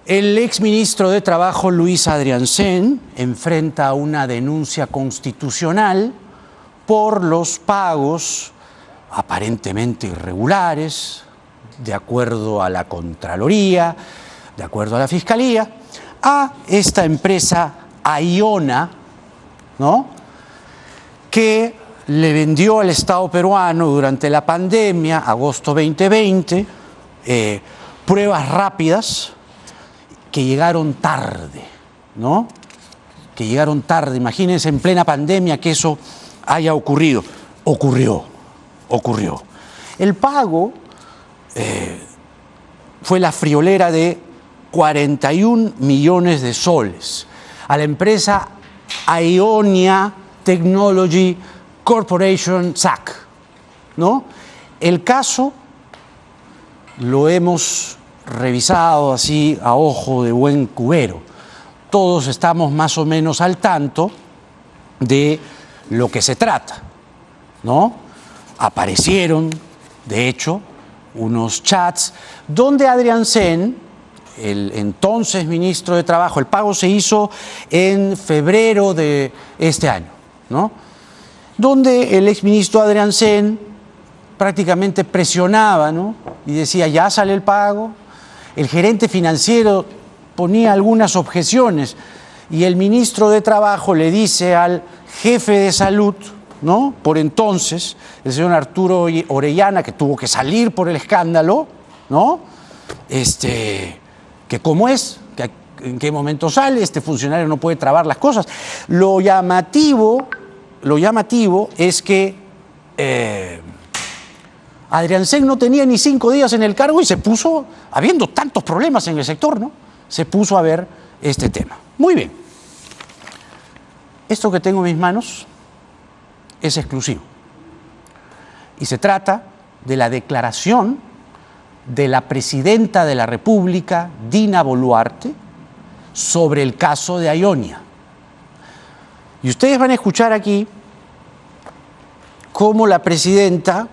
El exministro de Trabajo, Luis Adriancén, enfrenta una denuncia constitucional por los pagos aparentemente irregulares, de acuerdo a la Contraloría, de acuerdo a la Fiscalía, a esta empresa Aiona, ¿no?, que le vendió al Estado peruano durante la pandemia, agosto 2020, pruebas rápidas que llegaron tarde, ¿no? Que llegaron tarde. Imagínense en plena pandemia que eso haya ocurrido. Ocurrió. El pago fue la friolera de 41 millones de soles a la empresa Aionia Technology Corporation SAC, ¿no? El caso lo hemos revisado así a ojo de buen cubero. Todos estamos más o menos al tanto de lo que se trata, ¿no? Aparecieron, de hecho, unos chats donde Adriancén, el entonces ministro de Trabajo, el pago se hizo en febrero de este año, ¿no?, donde el exministro Adriancén prácticamente presionaba, ¿no?, y decía, ya sale el pago. El gerente financiero ponía algunas objeciones y el ministro de Trabajo le dice al jefe de salud, ¿no?, por entonces, el señor Arturo Orellana, que tuvo que salir por el escándalo, ¿no?, que cómo es, que en qué momento sale, este funcionario no puede trabar las cosas. Lo llamativo es que Adriancén no tenía ni 5 días en el cargo y se puso, habiendo tantos problemas en el sector, ¿no?, se puso a ver este tema. Muy bien. Esto que tengo en mis manos es exclusivo. Y se trata de la declaración de la presidenta de la República, Dina Boluarte, sobre el caso de Aionia. Y ustedes van a escuchar aquí cómo la presidenta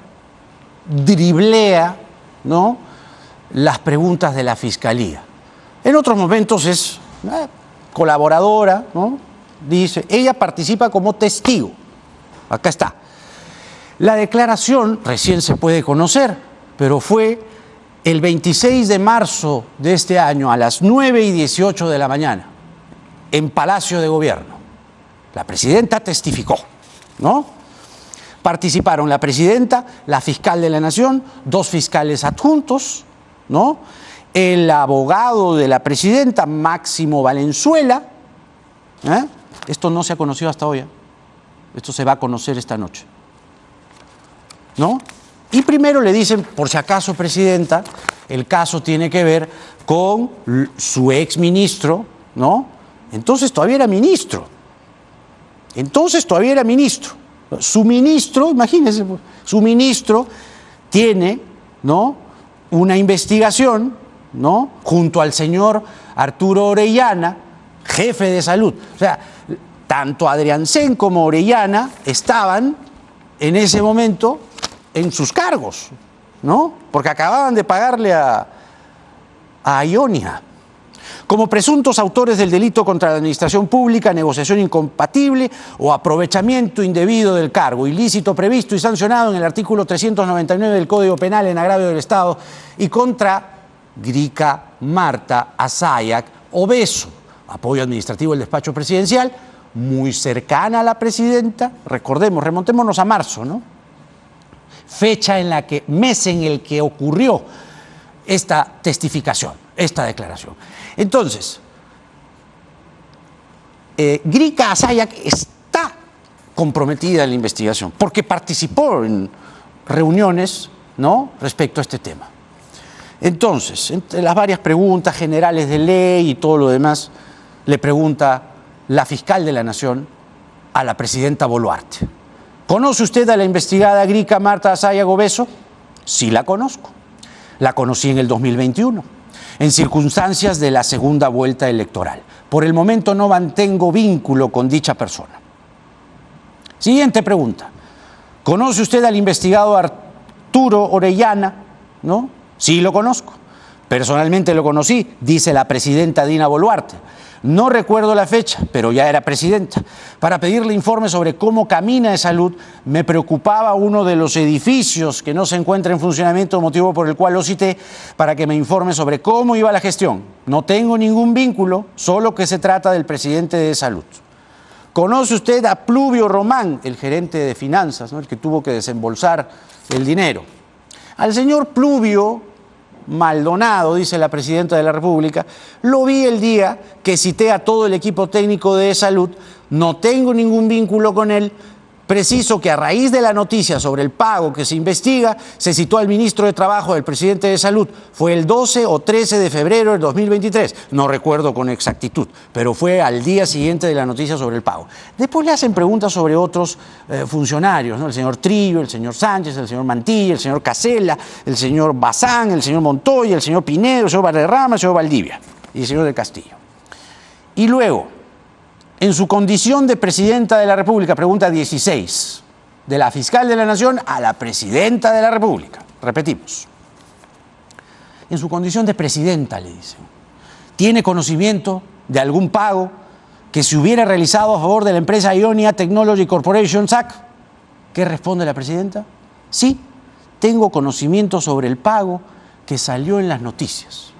driblea, ¿no?, las preguntas de la Fiscalía. En otros momentos es colaboradora, ¿no?, dice, ella participa como testigo. Acá está. La declaración recién se puede conocer, pero fue el 26 de marzo de este año a las 9:18 de la mañana en Palacio de Gobierno. La presidenta testificó, ¿no? Participaron la presidenta, la fiscal de la Nación, 2 fiscales adjuntos, ¿no?, el abogado de la presidenta, Máximo Valenzuela. Esto no se ha conocido hasta hoy, esto se va a conocer esta noche, ¿no? Y primero le dicen, por si acaso, presidenta, el caso tiene que ver con su exministro, ¿no? Entonces todavía era ministro. Su ministro, imagínense, su ministro tiene, ¿no?, una investigación, ¿no?, junto al señor Arturo Orellana, jefe de salud. O sea, tanto Adriancén como Orellana estaban en ese momento en sus cargos, ¿no?, porque acababan de pagarle a Aionia. Como presuntos autores del delito contra la administración pública, negociación incompatible o aprovechamiento indebido del cargo, ilícito previsto y sancionado en el artículo 399 del Código Penal en agravio del Estado, y contra Grica Marta Asayac Obeso, apoyo administrativo del despacho presidencial, muy cercana a la presidenta, recordemos, remontémonos a marzo, ¿no?, mes en el que ocurrió esta testificación, esta declaración. Entonces, Grica Asayac está comprometida en la investigación porque participó en reuniones, ¿no?, respecto a este tema. Entonces, entre las varias preguntas generales de ley y todo lo demás, le pregunta la fiscal de la Nación a la presidenta Boluarte: ¿conoce usted a la investigada Grica Marta Asayac Obeso? Sí, la conozco. La conocí en el 2021, en circunstancias de la segunda vuelta electoral. Por el momento no mantengo vínculo con dicha persona. Siguiente pregunta: ¿conoce usted al investigado Arturo Orellana? ¿No? Sí, lo conozco. Personalmente lo conocí, dice la presidenta Dina Boluarte. No recuerdo la fecha, pero ya era presidenta. Para pedirle informe sobre cómo camina de salud, me preocupaba uno de los edificios que no se encuentra en funcionamiento, motivo por el cual lo cité, para que me informe sobre cómo iba la gestión. No tengo ningún vínculo, solo que se trata del presidente de salud. ¿Conoce usted a Pluvio Román, el gerente de finanzas, ¿no?, el que tuvo que desembolsar el dinero? Al señor Pluvio Maldonado, dice la presidenta de la República, lo vi el día que cité a todo el equipo técnico de salud, no tengo ningún vínculo con él. Preciso que a raíz de la noticia sobre el pago que se investiga, se citó al ministro de Trabajo del presidente de Salud. Fue el 12 o 13 de febrero del 2023. No recuerdo con exactitud, pero fue al día siguiente de la noticia sobre el pago. Después le hacen preguntas sobre otros funcionarios, ¿no? El señor Trillo, el señor Sánchez, el señor Mantilla, el señor Casella, el señor Bazán, el señor Montoya, el señor Pinedo, el señor Valderrama, el señor Valdivia y el señor del Castillo. Y luego, en su condición de presidenta de la República, pregunta 16, de la fiscal de la Nación a la presidenta de la República. Repetimos. En su condición de presidenta, le dicen, ¿tiene conocimiento de algún pago que se hubiera realizado a favor de la empresa Ionia Technology Corporation, SAC? ¿Qué responde la presidenta? Sí, tengo conocimiento sobre el pago que salió en las noticias.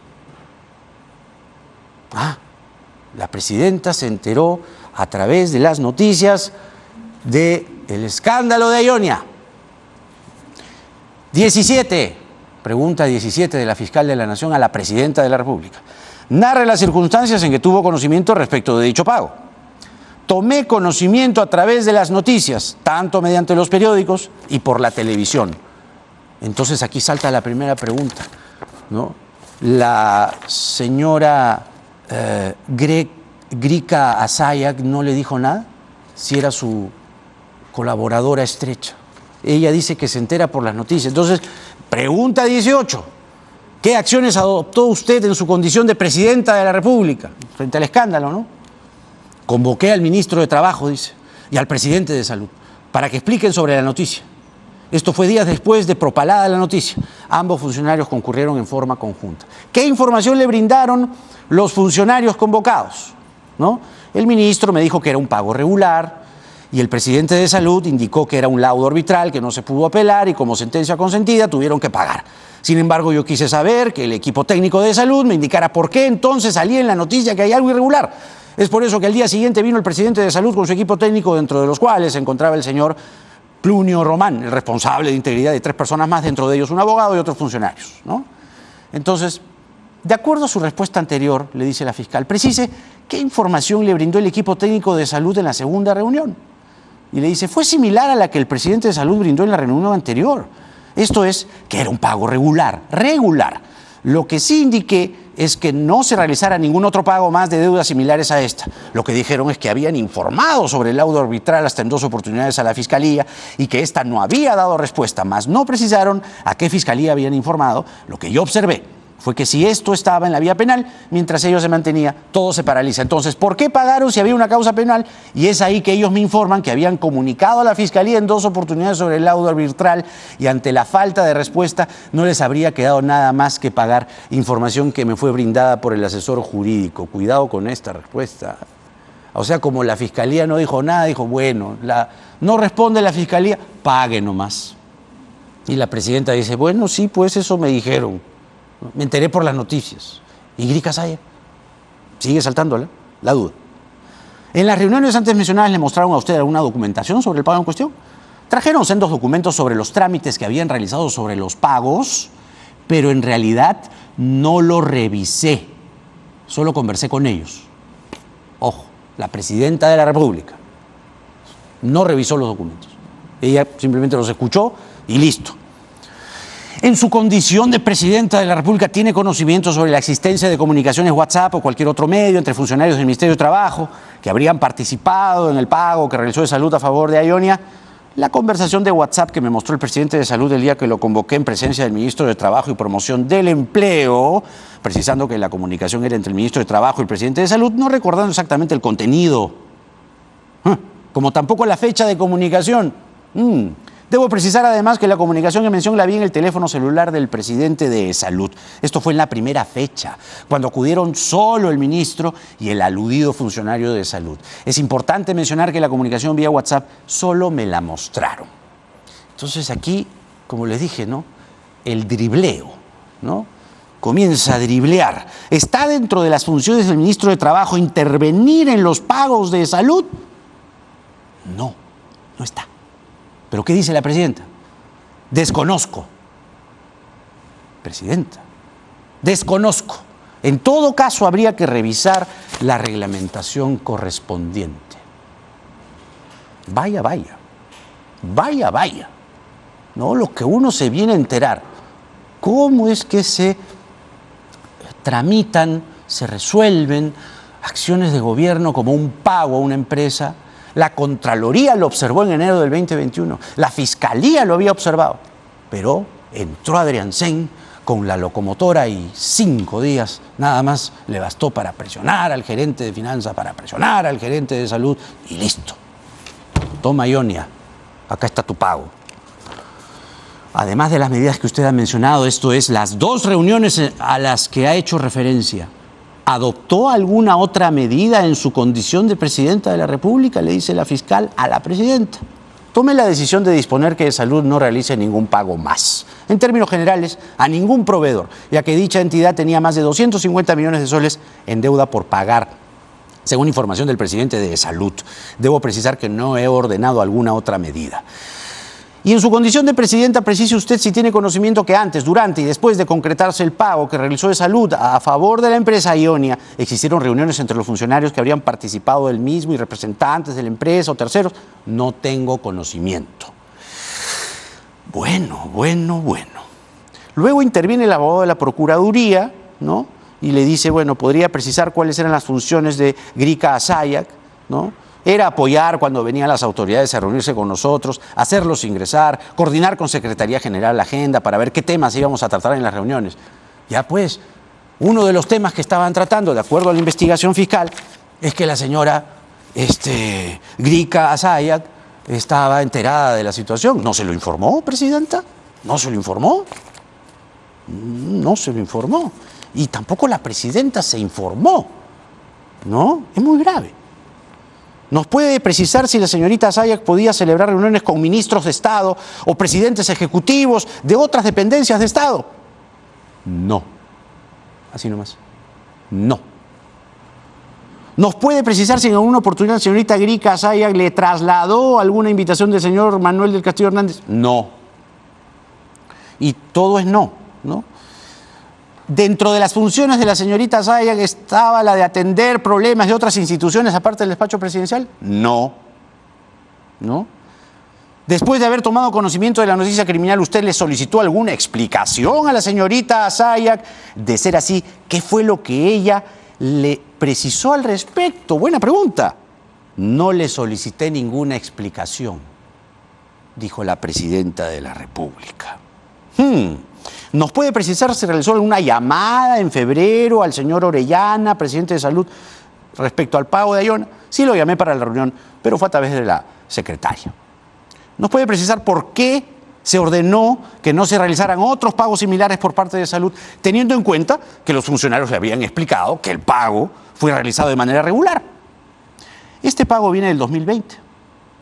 La presidenta se enteró a través de las noticias del escándalo de Ionia. 17, pregunta 17 de la fiscal de la Nación a la presidenta de la República. Narre las circunstancias en que tuvo conocimiento respecto de dicho pago. Tomé conocimiento a través de las noticias, tanto mediante los periódicos y por la televisión. Entonces aquí salta la primera pregunta, ¿no? La señora Grica Asayak no le dijo nada, si era su colaboradora estrecha. Ella dice que se entera por las noticias. Entonces, pregunta 18. ¿Qué acciones adoptó usted en su condición de presidenta de la República frente al escándalo, no? Convoqué al ministro de Trabajo, dice, y al presidente de Salud, para que expliquen sobre la noticia. Esto fue días después de propalada la noticia. Ambos funcionarios concurrieron en forma conjunta. ¿Qué información le brindaron los funcionarios convocados? ¿No? El ministro me dijo que era un pago regular y el presidente de Salud indicó que era un laudo arbitral que no se pudo apelar y como sentencia consentida tuvieron que pagar. Sin embargo, yo quise saber que el equipo técnico de Salud me indicara por qué entonces salía en la noticia que hay algo irregular. Es por eso que al día siguiente vino el presidente de Salud con su equipo técnico, dentro de los cuales se encontraba el señor Pluvio Román, el responsable de integridad de 3 personas más, dentro de ellos un abogado y otros funcionarios, ¿no? Entonces, de acuerdo a su respuesta anterior, le dice la fiscal, precise qué información le brindó el equipo técnico de Salud en la segunda reunión. Y le dice, fue similar a la que el presidente de Salud brindó en la reunión anterior. Esto es, que era un pago regular. Lo que sí indiqué es que no se realizara ningún otro pago más de deudas similares a esta. Lo que dijeron es que habían informado sobre el laudo arbitral hasta en 2 oportunidades a la Fiscalía y que ésta no había dado respuesta, más no precisaron a qué Fiscalía habían informado. Lo que yo observé fue que si esto estaba en la vía penal, mientras ello se mantenía, todo se paraliza. Entonces, ¿por qué pagaron si había una causa penal? Y es ahí que ellos me informan que habían comunicado a la Fiscalía en 2 oportunidades sobre el laudo arbitral y ante la falta de respuesta no les habría quedado nada más que pagar, información que me fue brindada por el asesor jurídico. Cuidado con esta respuesta. O sea, como la Fiscalía no dijo nada, dijo, bueno, no responde la Fiscalía, pague nomás. Y la presidenta dice, bueno, sí, pues eso me dijeron. Me enteré por las noticias. Y Grica Asayak sigue saltando la duda. En las reuniones antes mencionadas, ¿le mostraron a usted alguna documentación sobre el pago en cuestión? Trajeron sendos documentos sobre los trámites que habían realizado sobre los pagos, pero en realidad no lo revisé. Solo conversé con ellos. Ojo, la presidenta de la República no revisó los documentos. Ella simplemente los escuchó y listo. En su condición de presidenta de la República, ¿tiene conocimiento sobre la existencia de comunicaciones WhatsApp o cualquier otro medio entre funcionarios del Ministerio de Trabajo que habrían participado en el pago que realizó de Salud a favor de Ionia? La conversación de WhatsApp que me mostró el presidente de Salud el día que lo convoqué en presencia del ministro de Trabajo y Promoción del Empleo, precisando que la comunicación era entre el ministro de Trabajo y el presidente de Salud, no recordando exactamente el contenido, como tampoco la fecha de comunicación. Debo precisar además que la comunicación en mención la vi en el teléfono celular del presidente de Salud. Esto fue en la primera fecha, cuando acudieron solo el ministro y el aludido funcionario de Salud. Es importante mencionar que la comunicación vía WhatsApp solo me la mostraron. Entonces aquí, como les dije, ¿no?, el dribleo, ¿no?, comienza a driblear. ¿Está dentro de las funciones del ministro de Trabajo intervenir en los pagos de salud? No, no está. ¿Pero qué dice la presidenta? Desconozco. Presidenta, desconozco. En todo caso, habría que revisar la reglamentación correspondiente. Vaya, vaya. Vaya, vaya. ¿No? Lo que uno se viene a enterar. ¿Cómo es que se tramitan, se resuelven acciones de gobierno como un pago a una empresa? La Contraloría lo observó en enero del 2021, la Fiscalía lo había observado, pero entró Adrián Sen con la locomotora y 5 días nada más le bastó para presionar al gerente de finanzas, para presionar al gerente de salud y listo. Toma, Ionia, acá está tu pago. Además de las medidas que usted ha mencionado, esto es, las 2 reuniones a las que ha hecho referencia, ¿adoptó alguna otra medida en su condición de presidenta de la República? Le dice la fiscal a la presidenta. Tome la decisión de disponer que Salud no realice ningún pago más. En términos generales, a ningún proveedor, ya que dicha entidad tenía más de 250 millones de soles en deuda por pagar, según información del presidente de Salud. Debo precisar que no he ordenado alguna otra medida. Y en su condición de presidenta, precise usted si tiene conocimiento que antes, durante y después de concretarse el pago que realizó de Salud a favor de la empresa Ionia, existieron reuniones entre los funcionarios que habrían participado del mismo y representantes de la empresa o terceros. No tengo conocimiento. Bueno. Luego interviene el abogado de la Procuraduría, ¿no?, y le dice, bueno, podría precisar cuáles eran las funciones de Grica Asayac, ¿no? Era apoyar cuando venían las autoridades a reunirse con nosotros, hacerlos ingresar, coordinar con Secretaría General la agenda para ver qué temas íbamos a tratar en las reuniones. Ya pues, uno de los temas que estaban tratando, de acuerdo a la investigación fiscal, es que la señora Grica Asayac estaba enterada de la situación. ¿No se lo informó, presidenta? ¿No se lo informó? No se lo informó. Y tampoco la presidenta se informó, ¿no? Es muy grave. ¿Nos puede precisar si la señorita Asayac podía celebrar reuniones con ministros de Estado o presidentes ejecutivos de otras dependencias de Estado? No. Así nomás. No. ¿Nos puede precisar si en alguna oportunidad la señorita Grica Asayac le trasladó alguna invitación del señor Manuel del Castillo Hernández? No. Y todo es no, ¿no? Dentro de las funciones de la señorita Asayac estaba la de atender problemas de otras instituciones aparte del despacho presidencial. No. Después de haber tomado conocimiento de la noticia criminal, ¿usted le solicitó alguna explicación a la señorita Asayac? De ser así, ¿qué fue lo que ella le precisó al respecto? Buena pregunta. No le solicité ninguna explicación, dijo la presidenta de la República. ¿Nos puede precisar si realizó alguna llamada en febrero al señor Orellana, presidente de Salud, respecto al pago de Ionia? Sí lo llamé para la reunión, pero fue a través de la secretaria. ¿Nos puede precisar por qué se ordenó que no se realizaran otros pagos similares por parte de Salud, teniendo en cuenta que los funcionarios le habían explicado que el pago fue realizado de manera regular? Este pago viene del 2020,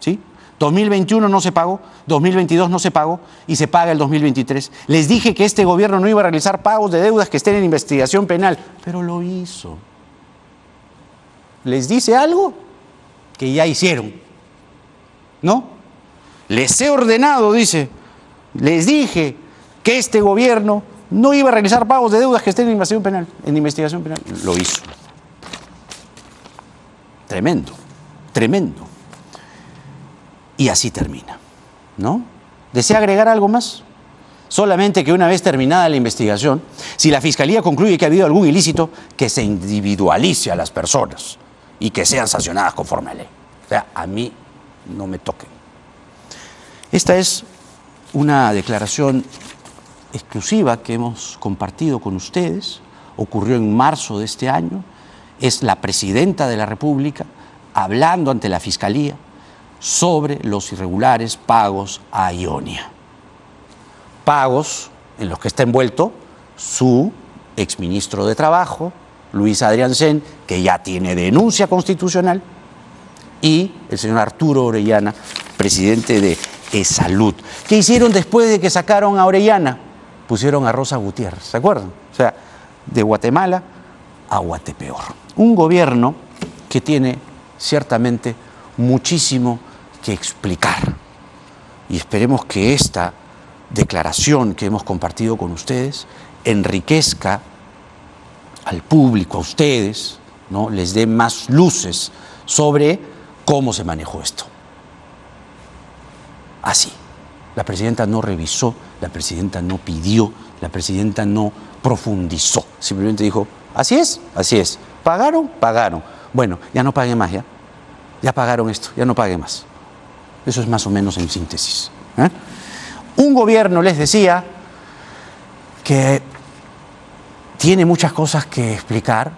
¿sí? 2021 no se pagó, 2022 no se pagó y se paga el 2023. Les dije que este gobierno no iba a realizar pagos de deudas que estén en investigación penal, pero lo hizo. ¿Les dice algo? Que ya hicieron, ¿no? Les he ordenado, dice, les dije que este gobierno no iba a realizar pagos de deudas que estén en investigación penal. Lo hizo. Tremendo. Y así termina, ¿no? ¿Desea agregar algo más? Solamente que una vez terminada la investigación, si la Fiscalía concluye que ha habido algún ilícito, que se individualice a las personas y que sean sancionadas conforme a ley. O sea, a mí no me toquen. Esta es una declaración exclusiva que hemos compartido con ustedes. Ocurrió en marzo de este año. Es la presidenta de la República hablando ante la Fiscalía sobre los irregulares pagos a Ionia. Pagos en los que está envuelto su exministro de Trabajo, Luis Adrián Sen, que ya tiene denuncia constitucional, y el señor Arturo Orellana, presidente de ESalud. ¿Qué hicieron después de que sacaron a Orellana? Pusieron a Rosa Gutiérrez, ¿se acuerdan? O sea, de Guatemala a Guatepeor. Un gobierno que tiene ciertamente muchísimo que explicar. Y esperemos que esta declaración que hemos compartido con ustedes enriquezca al público, a ustedes, ¿no? Les dé más luces sobre cómo se manejó esto. Así. La presidenta no revisó, la presidenta no pidió, la presidenta no profundizó. Simplemente dijo, así es, así es. ¿Pagaron? Pagaron. Bueno, ya no paguen más, ¿ya? Ya pagaron esto, ya no paguen más. Eso es más o menos en síntesis. Un gobierno, les decía, que tiene muchas cosas que explicar,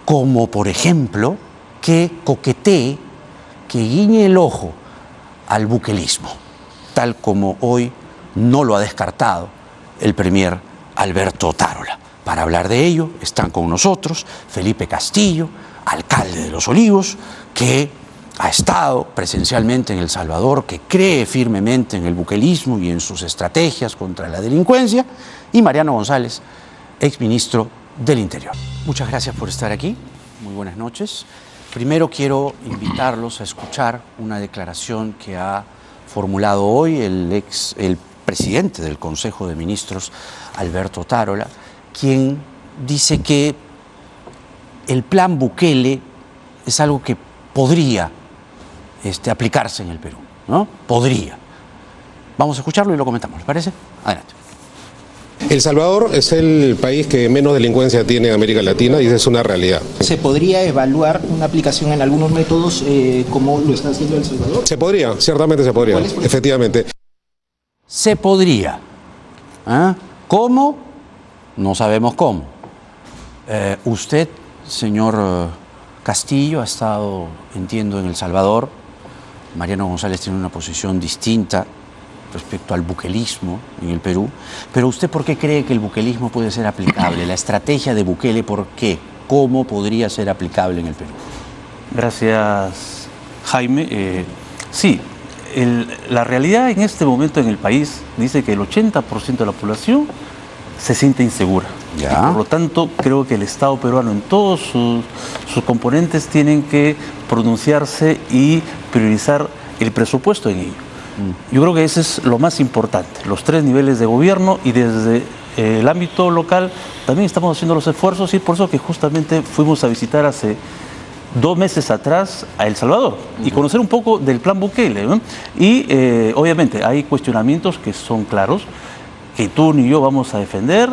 como por ejemplo que coquetee, que guiñe el ojo al buquelismo, tal como hoy no lo ha descartado el premier Alberto Otárola. Para hablar de ello están con nosotros Felipe Castillo, alcalde de Los Olivos, que ha estado presencialmente en El Salvador, que cree firmemente en el buquelismo y en sus estrategias contra la delincuencia, y Mariano González, exministro del Interior. Muchas gracias por estar aquí. Muy buenas noches. Primero quiero invitarlos a escuchar una declaración que ha formulado hoy el presidente del Consejo de Ministros, Alberto Otárola, quien dice que el plan Bukele es algo que podría aplicarse en el Perú, ¿no? Podría. Vamos a escucharlo y lo comentamos, ¿les parece? Adelante. El Salvador es el país que menos delincuencia tiene en América Latina y esa es una realidad. ¿Se podría evaluar una aplicación en algunos métodos como lo está haciendo El Salvador? Se podría, ciertamente se podría, efectivamente. Se podría. ¿Cómo? No sabemos cómo. Usted, señor Castillo, ha estado, entiendo, en El Salvador. Mariano González tiene una posición distinta respecto al buquelismo en el Perú, pero ¿usted por qué cree que el buquelismo puede ser aplicable? La estrategia de Bukele, ¿por qué? ¿Cómo podría ser aplicable en el Perú? Gracias, Jaime. Sí, la realidad en este momento en el país dice que el 80% de la población se siente insegura. Ya. Por lo tanto, creo que el Estado peruano en todos sus componentes tienen que pronunciarse y priorizar el presupuesto en ello. Yo creo que ese es lo más importante, los tres niveles de gobierno, y desde el ámbito local también estamos haciendo los esfuerzos, y por eso que justamente fuimos a visitar hace 2 meses atrás a El Salvador y conocer un poco del plan Bukele, ¿no? Y obviamente hay cuestionamientos que son claros, que tú ni yo vamos a defender.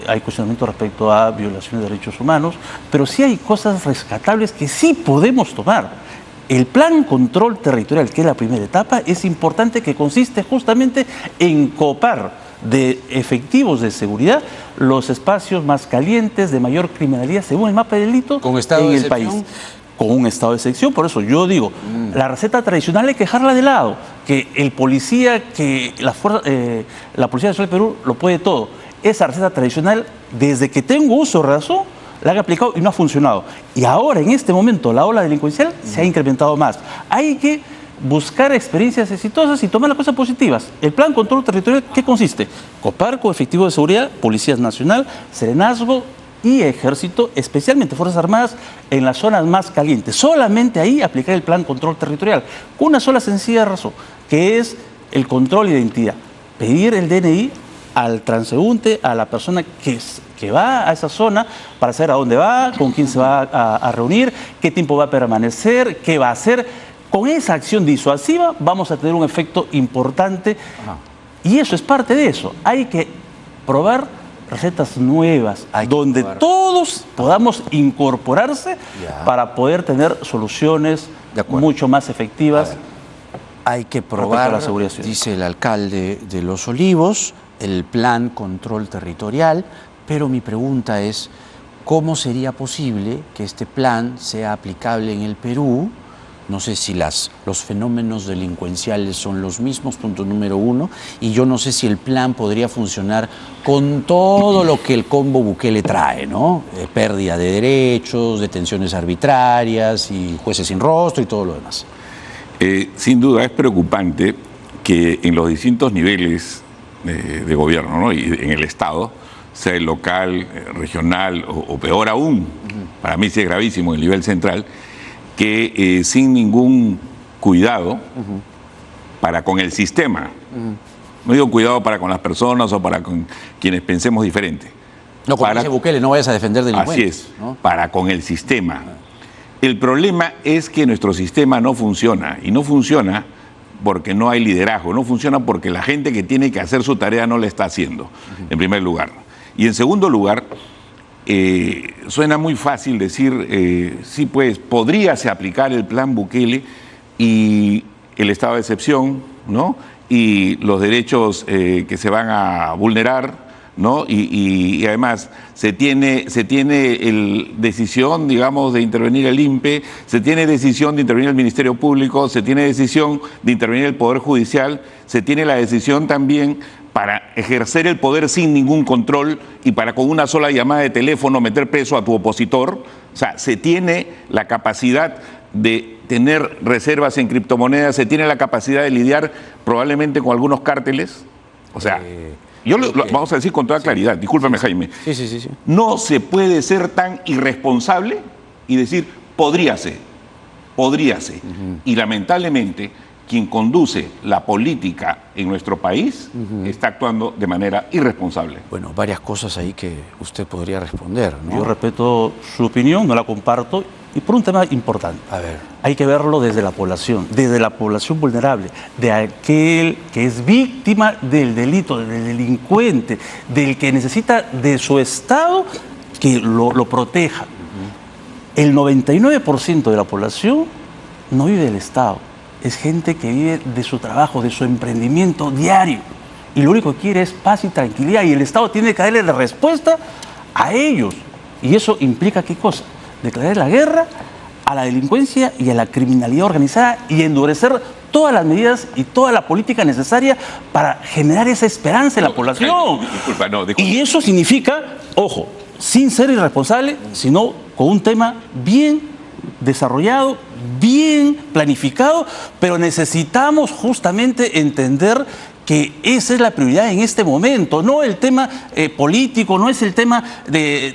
Hay cuestionamientos respecto a violaciones de derechos humanos, pero sí hay cosas rescatables que sí podemos tomar. El plan control territorial, que es la primera etapa, es importante, que consiste justamente en copar de efectivos de seguridad los espacios más calientes de mayor criminalidad según el mapa de delito en el país. Con un estado de excepción. Por eso yo digo, la receta tradicional hay que dejarla de lado, que el policía, que la Policía Nacional del Perú lo puede todo. Esa receta tradicional, desde que tengo uso de razón, la han aplicado y no ha funcionado. Y ahora, en este momento, la ola delincuencial se ha incrementado más. Hay que buscar experiencias exitosas y tomar las cosas positivas. El plan control territorial, ¿qué consiste? Copar con efectivos de seguridad, Policía Nacional, Serenazgo y Ejército, especialmente Fuerzas Armadas, en las zonas más calientes. Solamente ahí aplicar el plan control territorial, con una sola sencilla razón, que es el control de identidad. Pedir el DNI al transeúnte, a la persona que va a esa zona, para saber a dónde va, con quién se va a reunir, qué tiempo va a permanecer, qué va a hacer. Con esa acción disuasiva vamos a tener un efecto importante. Y eso es parte de eso. Hay que probar recetas nuevas, donde todos podamos incorporarse para poder tener soluciones mucho más efectivas. Hay que probar, la seguridad, dice el alcalde de Los Olivos, el plan control territorial, pero mi pregunta es, ¿cómo sería posible que este plan sea aplicable en el Perú No sé si los fenómenos delincuenciales son los mismos, punto número uno, y yo no sé si el plan podría funcionar con todo lo que el combo Bukele trae, ¿no? Pérdida de derechos, detenciones arbitrarias y jueces sin rostro y todo lo demás. Sin duda es preocupante que en los distintos niveles de gobierno, ¿no? Y en el Estado, sea el local, regional o peor aún, para mí sí es gravísimo, el nivel central, que sin ningún cuidado para con el sistema, no digo cuidado para con las personas o para con quienes pensemos diferente. No, como dice Bukele, no vayas a defender delincuentes. Así es, ¿no? Para con el sistema. El problema es que nuestro sistema no funciona, y no funciona porque no hay liderazgo, no funciona porque la gente que tiene que hacer su tarea no la está haciendo, en primer lugar. Y en segundo lugar, suena muy fácil decir, sí, pues podríase aplicar el plan Bukele y el estado de excepción, ¿no? Y los derechos que se van a vulnerar, ¿no? Y además se tiene decisión, digamos, de intervenir el INPE, se tiene decisión de intervenir el Ministerio Público, se tiene decisión de intervenir el Poder Judicial, se tiene la decisión también para ejercer el poder sin ningún control y para con una sola llamada de teléfono meter preso a tu opositor. O sea, se tiene la capacidad de tener reservas en criptomonedas, se tiene la capacidad de lidiar probablemente con algunos cárteles. O sea, vamos a decir con toda claridad, discúlpame, Jaime, Sí. no se puede ser tan irresponsable y decir, podría ser. Y lamentablemente, quien conduce la política en nuestro país está actuando de manera irresponsable. Bueno, varias cosas ahí que usted podría responder, ¿no? Yo respeto su opinión, no la comparto, y por un tema importante. A ver. Hay que verlo desde la población vulnerable, de aquel que es víctima del delito, del delincuente, del que necesita de su Estado que lo proteja. El 99% de la población no vive del Estado. Es gente que vive de su trabajo, de su emprendimiento diario. Y lo único que quiere es paz y tranquilidad. Y el Estado tiene que darle la respuesta a ellos. Y eso implica, ¿qué cosa? Declarar la guerra a la delincuencia y a la criminalidad organizada y endurecer todas las medidas y toda la política necesaria para generar esa esperanza en la población. Disculpa. Y eso significa, ojo, sin ser irresponsable, sino con un tema bien desarrollado, bien planificado, pero necesitamos justamente entender que esa es la prioridad en este momento, no el tema político, no es el tema de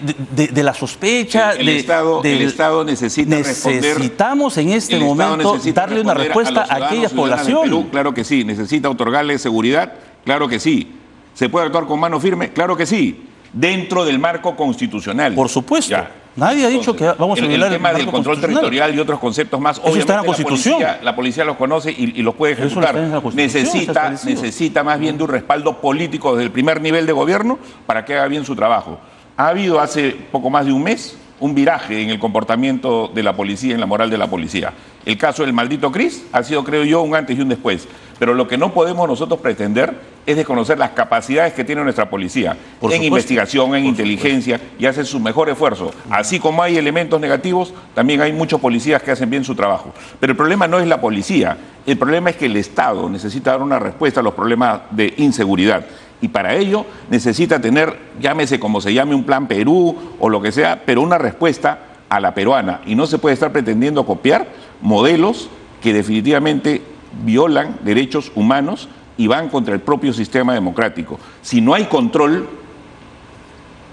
la sospecha. El Estado necesita responder. Necesitamos en este momento darle una respuesta a aquella población. Claro que sí. Necesita otorgarle seguridad, claro que sí. ¿Se puede actuar con mano firme? Claro que sí. Dentro del marco constitucional. Por supuesto. Ya. Nadie ha dicho que vamos a violar el tema del control territorial y otros conceptos más. Eso está en la Constitución. La policía los conoce y los puede ejecutar. Necesita más bien de un respaldo político desde el primer nivel de gobierno para que haga bien su trabajo. Ha habido hace poco más de un mes un viraje en el comportamiento de la policía, en la moral de la policía. El caso del maldito Cris ha sido, creo yo, un antes y un después. Pero lo que no podemos nosotros pretender es desconocer las capacidades que tiene nuestra policía en investigación, en inteligencia, y hace su mejor esfuerzo. Así como hay elementos negativos, también hay muchos policías que hacen bien su trabajo. Pero el problema no es la policía, el problema es que el Estado necesita dar una respuesta a los problemas de inseguridad. Y para ello necesita tener, llámese como se llame, un plan Perú o lo que sea, pero una respuesta a la peruana. Y no se puede estar pretendiendo copiar modelos que definitivamente violan derechos humanos y van contra el propio sistema democrático. Si no hay control,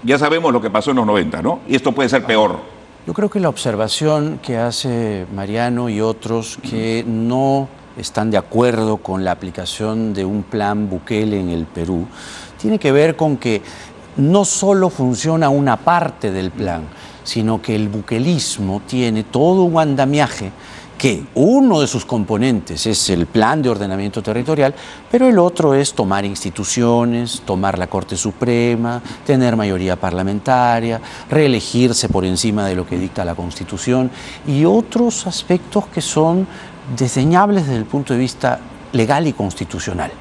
ya sabemos lo que pasó en los 90, ¿no? Y esto puede ser peor. Yo creo que la observación que hace Mariano y otros que no están de acuerdo con la aplicación de un plan Bukele en el Perú tiene que ver con que no solo funciona una parte del plan, sino que el bukelismo tiene todo un andamiaje que uno de sus componentes es el plan de ordenamiento territorial, pero el otro es tomar instituciones, tomar la Corte Suprema, tener mayoría parlamentaria, reelegirse por encima de lo que dicta la Constitución y otros aspectos que son desdeñables desde el punto de vista legal y constitucional.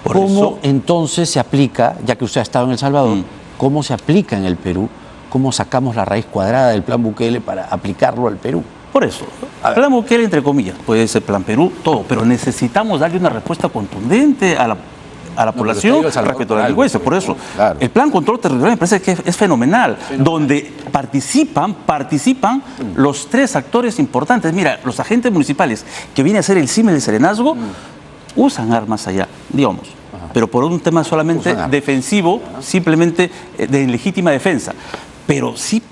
¿Cómo entonces se aplica, ya que usted ha estado en El Salvador, cómo se aplica en el Perú, cómo sacamos la raíz cuadrada del plan Bukele para aplicarlo al Perú? Por eso, plan Bukele, entre comillas, puede ser plan Perú, todo, pero necesitamos darle una respuesta contundente a la población respecto a la delincuencia. Por eso, el plan control territorial me parece que es fenomenal, donde participan los tres actores importantes. Mira, los agentes municipales que vienen a ser el CIME del Serenazgo usan armas allá, digamos, pero por un tema solamente defensivo, simplemente de legítima defensa. Pero sí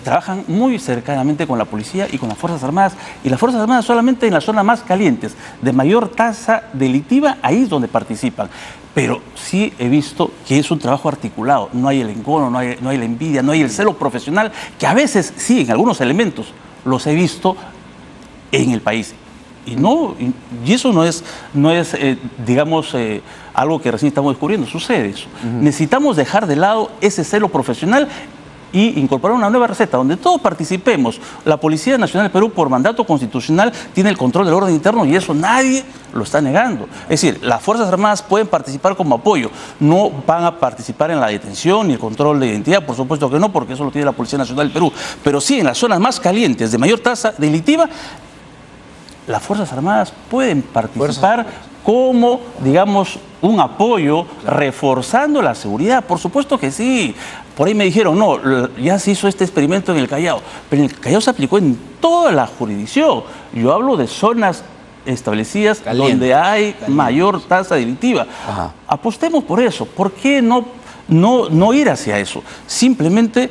trabajan muy cercanamente con la policía y con las Fuerzas Armadas, y las Fuerzas Armadas solamente en las zonas más calientes, de mayor tasa delictiva, ahí es donde participan. Pero sí he visto que es un trabajo articulado, no hay el encono, no hay la envidia, no hay el celo profesional, que a veces sí, en algunos elementos, los he visto en el país. Y eso no es digamos, algo que recién estamos descubriendo, sucede eso. Necesitamos dejar de lado ese celo profesional y incorporar una nueva receta donde todos participemos. La Policía Nacional del Perú, por mandato constitucional, tiene el control del orden interno y eso nadie lo está negando. Es decir, las Fuerzas Armadas pueden participar como apoyo, no van a participar en la detención ni el control de identidad, por supuesto que no, porque eso lo tiene la Policía Nacional del Perú. Pero sí, en las zonas más calientes, de mayor tasa delictiva, las Fuerzas Armadas pueden participar como, digamos, un apoyo, reforzando la seguridad. Por supuesto que sí. Por ahí me dijeron, no, ya se hizo este experimento en el Callao, pero en el Callao se aplicó en toda la jurisdicción. Yo hablo de zonas establecidas donde hay mayor tasa delictiva. Apostemos por eso. ¿Por qué no ir hacia eso? Simplemente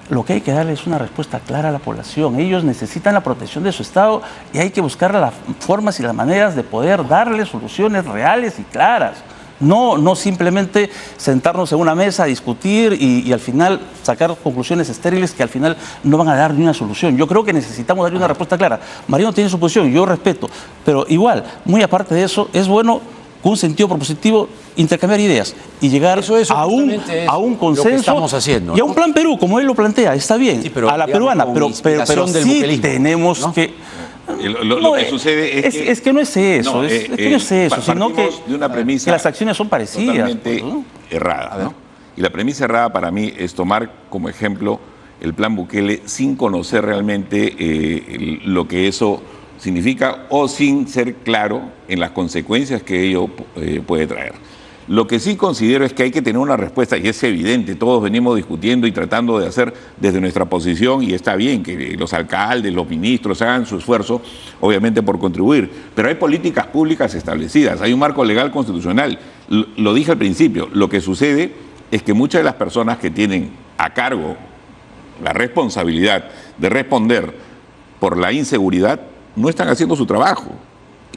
lo que hay que darle es una respuesta clara a la población. Ellos necesitan la protección de su Estado y hay que buscar las formas y las maneras de poder darle soluciones reales y claras. No simplemente sentarnos en una mesa a discutir y al final sacar conclusiones estériles que al final no van a dar ni una solución. Yo creo que necesitamos darle una respuesta clara. Mariano tiene su posición, yo respeto, pero igual, muy aparte de eso, es bueno con un sentido propositivo intercambiar ideas y llegar a un consenso, que estamos haciendo, y a un plan Perú, como él lo plantea, está bien, sí, pero, a la peruana, pero sí tenemos que... Lo que sucede es que no es eso, es que no es eso, sino que de una premisa las acciones son parecidas. Totalmente errada, ¿no? Y la premisa errada para mí es tomar como ejemplo el plan Bukele sin conocer realmente lo que eso significa o sin ser claro en las consecuencias que ello puede traer. Lo que sí considero es que hay que tener una respuesta, y es evidente, todos venimos discutiendo y tratando de hacer desde nuestra posición, y está bien que los alcaldes, los ministros hagan su esfuerzo, obviamente por contribuir, pero hay políticas públicas establecidas, hay un marco legal constitucional. Lo dije al principio, lo que sucede es que muchas de las personas que tienen a cargo la responsabilidad de responder por la inseguridad no están haciendo su trabajo,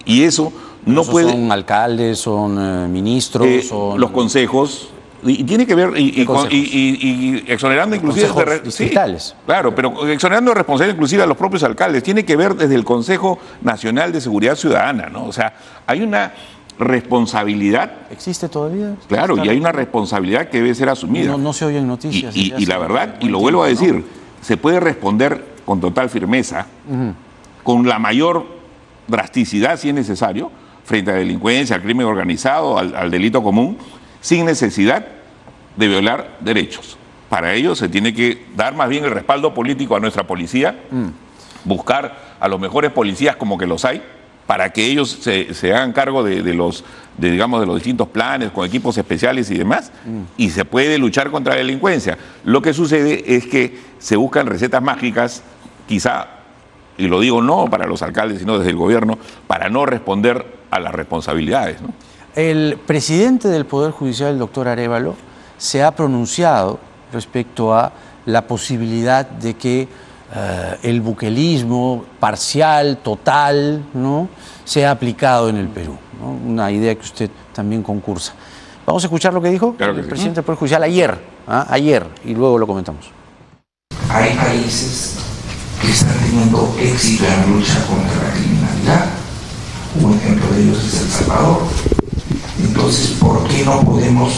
y eso no puede... Son alcaldes, son ministros, son... Los consejos, y tiene que ver, y exonerando inclusive... distritales. Sí, claro, pero exonerando de responsabilidad inclusive a los propios alcaldes, tiene que ver desde el Consejo Nacional de Seguridad Ciudadana, ¿no? O sea, hay una responsabilidad... ¿Existe todavía? Claro, y hay una responsabilidad que debe ser asumida. No se oyen noticias. Y la verdad, y lo vuelvo a decir, se puede responder con total firmeza, con la mayor drasticidad si es necesario, frente a la delincuencia, al crimen organizado, al delito común, sin necesidad de violar derechos. Para ello se tiene que dar más bien el respaldo político a nuestra policía, buscar a los mejores policías como que los hay, para que ellos se hagan cargo de los distintos planes, con equipos especiales y demás, y se puede luchar contra la delincuencia. Lo que sucede es que se buscan recetas mágicas, quizá, y lo digo no para los alcaldes, sino desde el gobierno, para no responder a las responsabilidades, ¿no? El presidente del Poder Judicial, el doctor Arévalo, se ha pronunciado respecto a la posibilidad de que el buquelismo parcial, total, ¿no?, sea aplicado en el Perú, ¿no? Una idea que usted también concursa. Vamos a escuchar lo que dijo el presidente del Poder Judicial ayer, y luego lo comentamos. Hay países que están teniendo éxito en la lucha contra la criminalidad. Un ejemplo de ellos es El Salvador. Entonces, ¿por qué no podemos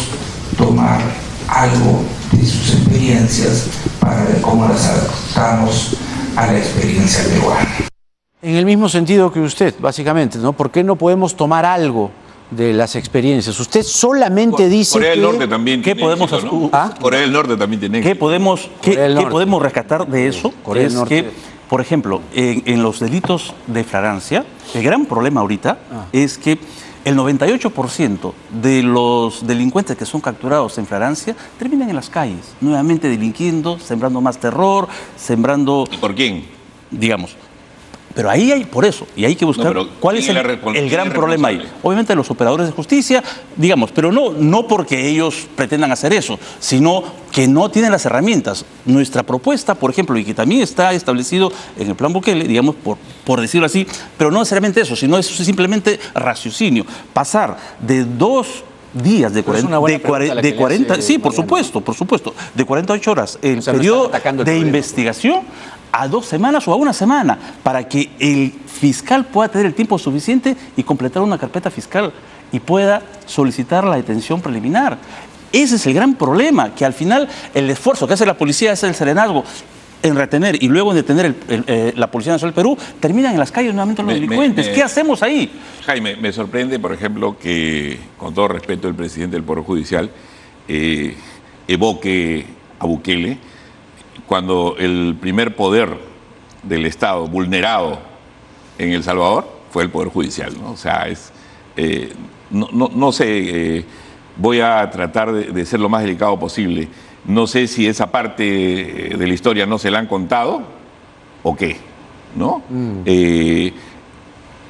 tomar algo de sus experiencias para ver cómo las adaptamos a la experiencia peruana? En el mismo sentido que usted, básicamente, ¿no? ¿Por qué no podemos tomar algo de las experiencias? Usted solamente dice Corea del que... Norte también ¿Qué tiene podemos éxito, ¿no? Corea del Norte también tiene ¿Qué éxito. podemos rescatar de eso? Corea del Norte. Por ejemplo, en los delitos de flagrancia, el gran problema ahorita es que el 98% de los delincuentes que son capturados en flagrancia terminan en las calles, nuevamente delinquiendo, sembrando más terror, sembrando... ¿Y por quién? Digamos. Pero ahí hay, por eso, y hay que buscar cuál es el gran problema ahí. Obviamente los operadores de justicia, digamos, pero no porque ellos pretendan hacer eso, sino que no tienen las herramientas. Nuestra propuesta, por ejemplo, y que también está establecido en el plan Bukele, digamos, por decirlo así, pero no necesariamente eso, sino eso es simplemente raciocinio. Pasar de 2 días de 40, sí, por supuesto, de 48 horas, el periodo de investigación a 2 semanas o a 1 semana, para que el fiscal pueda tener el tiempo suficiente y completar una carpeta fiscal y pueda solicitar la detención preliminar. Ese es el gran problema, que al final el esfuerzo que hace la policía, es el serenazgo en retener y luego en detener la Policía Nacional del Perú, terminan en las calles nuevamente los delincuentes. ¿Qué hacemos ahí? Jaime, me sorprende, por ejemplo, que, con todo respeto, el presidente del Poder Judicial evoque a Bukele cuando el primer poder del Estado vulnerado en El Salvador fue el Poder Judicial, ¿no? O sea, no sé, voy a tratar de ser lo más delicado posible. No sé si esa parte de la historia no se la han contado o qué, ¿no?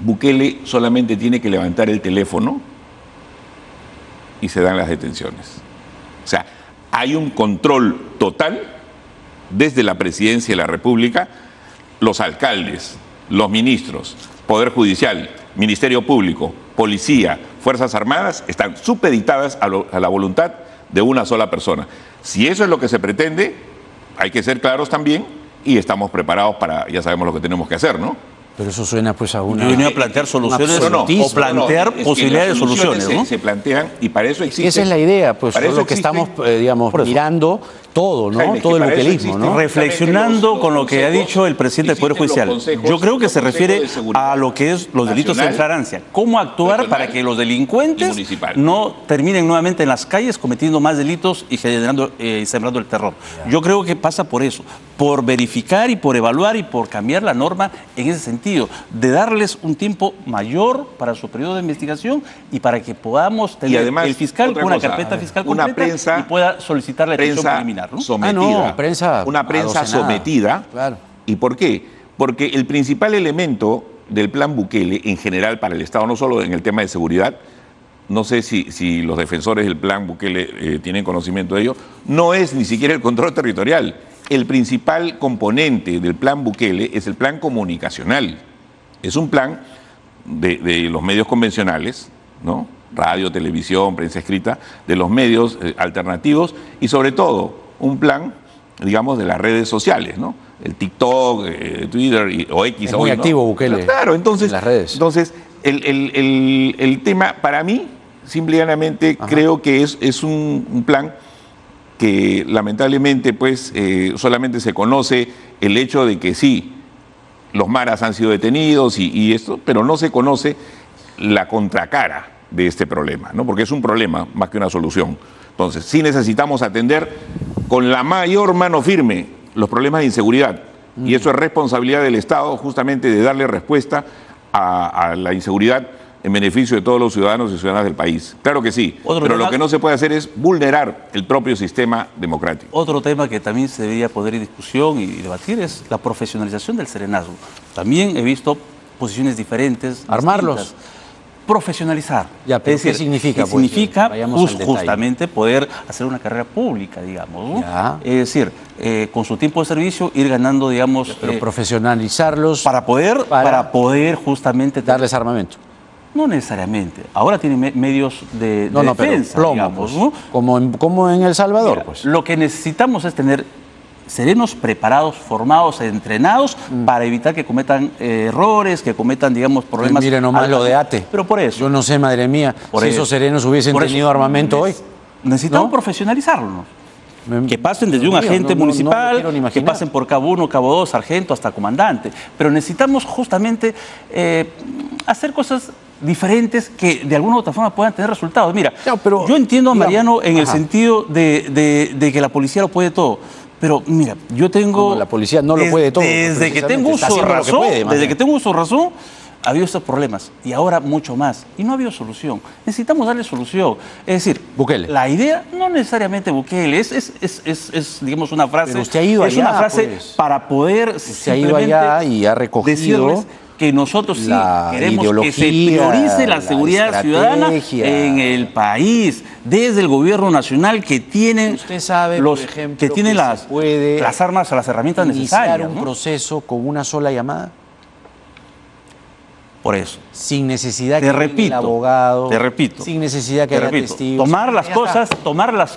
Bukele solamente tiene que levantar el teléfono y se dan las detenciones. O sea, hay un control total desde la Presidencia de la República. Los alcaldes, los ministros, Poder Judicial, Ministerio Público, Policía, Fuerzas Armadas están supeditadas a la voluntad de una sola persona. Si eso es lo que se pretende, hay que ser claros también y estamos preparados para, ya sabemos lo que tenemos que hacer, ¿no? Pero eso suena pues a una... Yo venía a plantear soluciones o plantear posibilidades de soluciones, ¿no? Se plantean y para eso existe... Esa es la idea, pues, para es lo que estamos, digamos, mirando todo, ¿no? Jaime, todo el para eso bukelismo, ¿no? Reflexionando con lo que ha dicho el presidente del Poder Judicial. Yo creo que se refiere a lo que es los delitos en flagrancia. ¿Cómo actuar para que los delincuentes no terminen nuevamente en las calles cometiendo más delitos y generando sembrando el terror? Yo creo que pasa por eso, por verificar y por evaluar y por cambiar la norma en ese sentido, de darles un tiempo mayor para su periodo de investigación y para que podamos tener además, el fiscal con una carpeta fiscal completa y pueda solicitar la detención preliminar, ¿no? Sometida, prensa una prensa sometida. Claro. ¿Y por qué? Porque el principal elemento del plan Bukele, en general para el Estado, no solo en el tema de seguridad, no sé si los defensores del plan Bukele tienen conocimiento de ello, no es ni siquiera el control territorial. El principal componente del plan Bukele es el plan comunicacional. Es un plan de los medios convencionales, ¿no? Radio, televisión, prensa escrita, de los medios alternativos y sobre todo un plan, digamos, de las redes sociales, ¿no? El TikTok, Twitter o X. Es muy activo, ¿no? Bukele. Pero claro, entonces, las redes. Entonces el tema, para mí, simplemente creo que es un plan que lamentablemente pues solamente se conoce el hecho de que sí, los maras han sido detenidos y esto, pero no se conoce la contracara de este problema, ¿no? Porque es un problema más que una solución. Entonces, sí necesitamos atender con la mayor mano firme los problemas de inseguridad. Y eso es responsabilidad del Estado, justamente de darle respuesta a la inseguridad en beneficio de todos los ciudadanos y ciudadanas del país. Claro que sí, pero lo que no se puede hacer es vulnerar el propio sistema democrático. Otro tema que también se debería poner en discusión y debatir es la profesionalización del serenazgo. También he visto posiciones diferentes. Armarlos. Distintas. Profesionalizar. Ya, pero es decir, ¿qué significa? ¿Qué significa Vayamos al detalle. justamente poder hacer una carrera pública, digamos, ¿no? Ya. Es decir, con su tiempo de servicio ir ganando, digamos... Pero profesionalizarlos para poder justamente... darles armamento. No necesariamente. Ahora tienen medios de defensa, pero plomo, digamos, pues, ¿no? como en El Salvador. Mira, pues. Lo que necesitamos es tener serenos preparados, formados, entrenados para evitar que cometan errores, que cometan, digamos, problemas. Mire nomás lo de ATE. Pero por eso. Yo no sé, madre mía, si esos serenos hubiesen tenido armamento hoy. Necesitamos ¿no? profesionalizarlos. Que pasen desde un agente municipal, que pasen por cabo 1, cabo 2, sargento, hasta comandante. Pero necesitamos justamente hacer cosas diferentes que de alguna u otra forma puedan tener resultados. Mira, yo entiendo a Mariano en el sentido de que la policía lo puede todo, Pero mira, yo tengo... No, la policía no lo puede todo. Desde que tengo Está uso de haciendo lo que razón, puede, más desde bien. que tengo uso de razón, ha habido estos problemas. Y ahora mucho más. Y no ha habido solución. Necesitamos darle solución. Es decir, Bukele. la idea, no necesariamente Bukele, es digamos, una frase... Pero usted ha ido es allá, una frase pues. para poder Usted ha ido allá y ha recogido decirles que nosotros sí la queremos que se ideología, priorice la la seguridad ciudadana estrategia. en el país, desde el gobierno nacional que tienen Usted sabe, por ejemplo, que tienen que se las puede armas o las herramientas iniciar necesarias. un ¿no? proceso con una sola llamada, Por eso. sin necesidad Te que venga repito, el abogado, te repito, sin necesidad que Te haya repito, testigos. tomar las Ya está.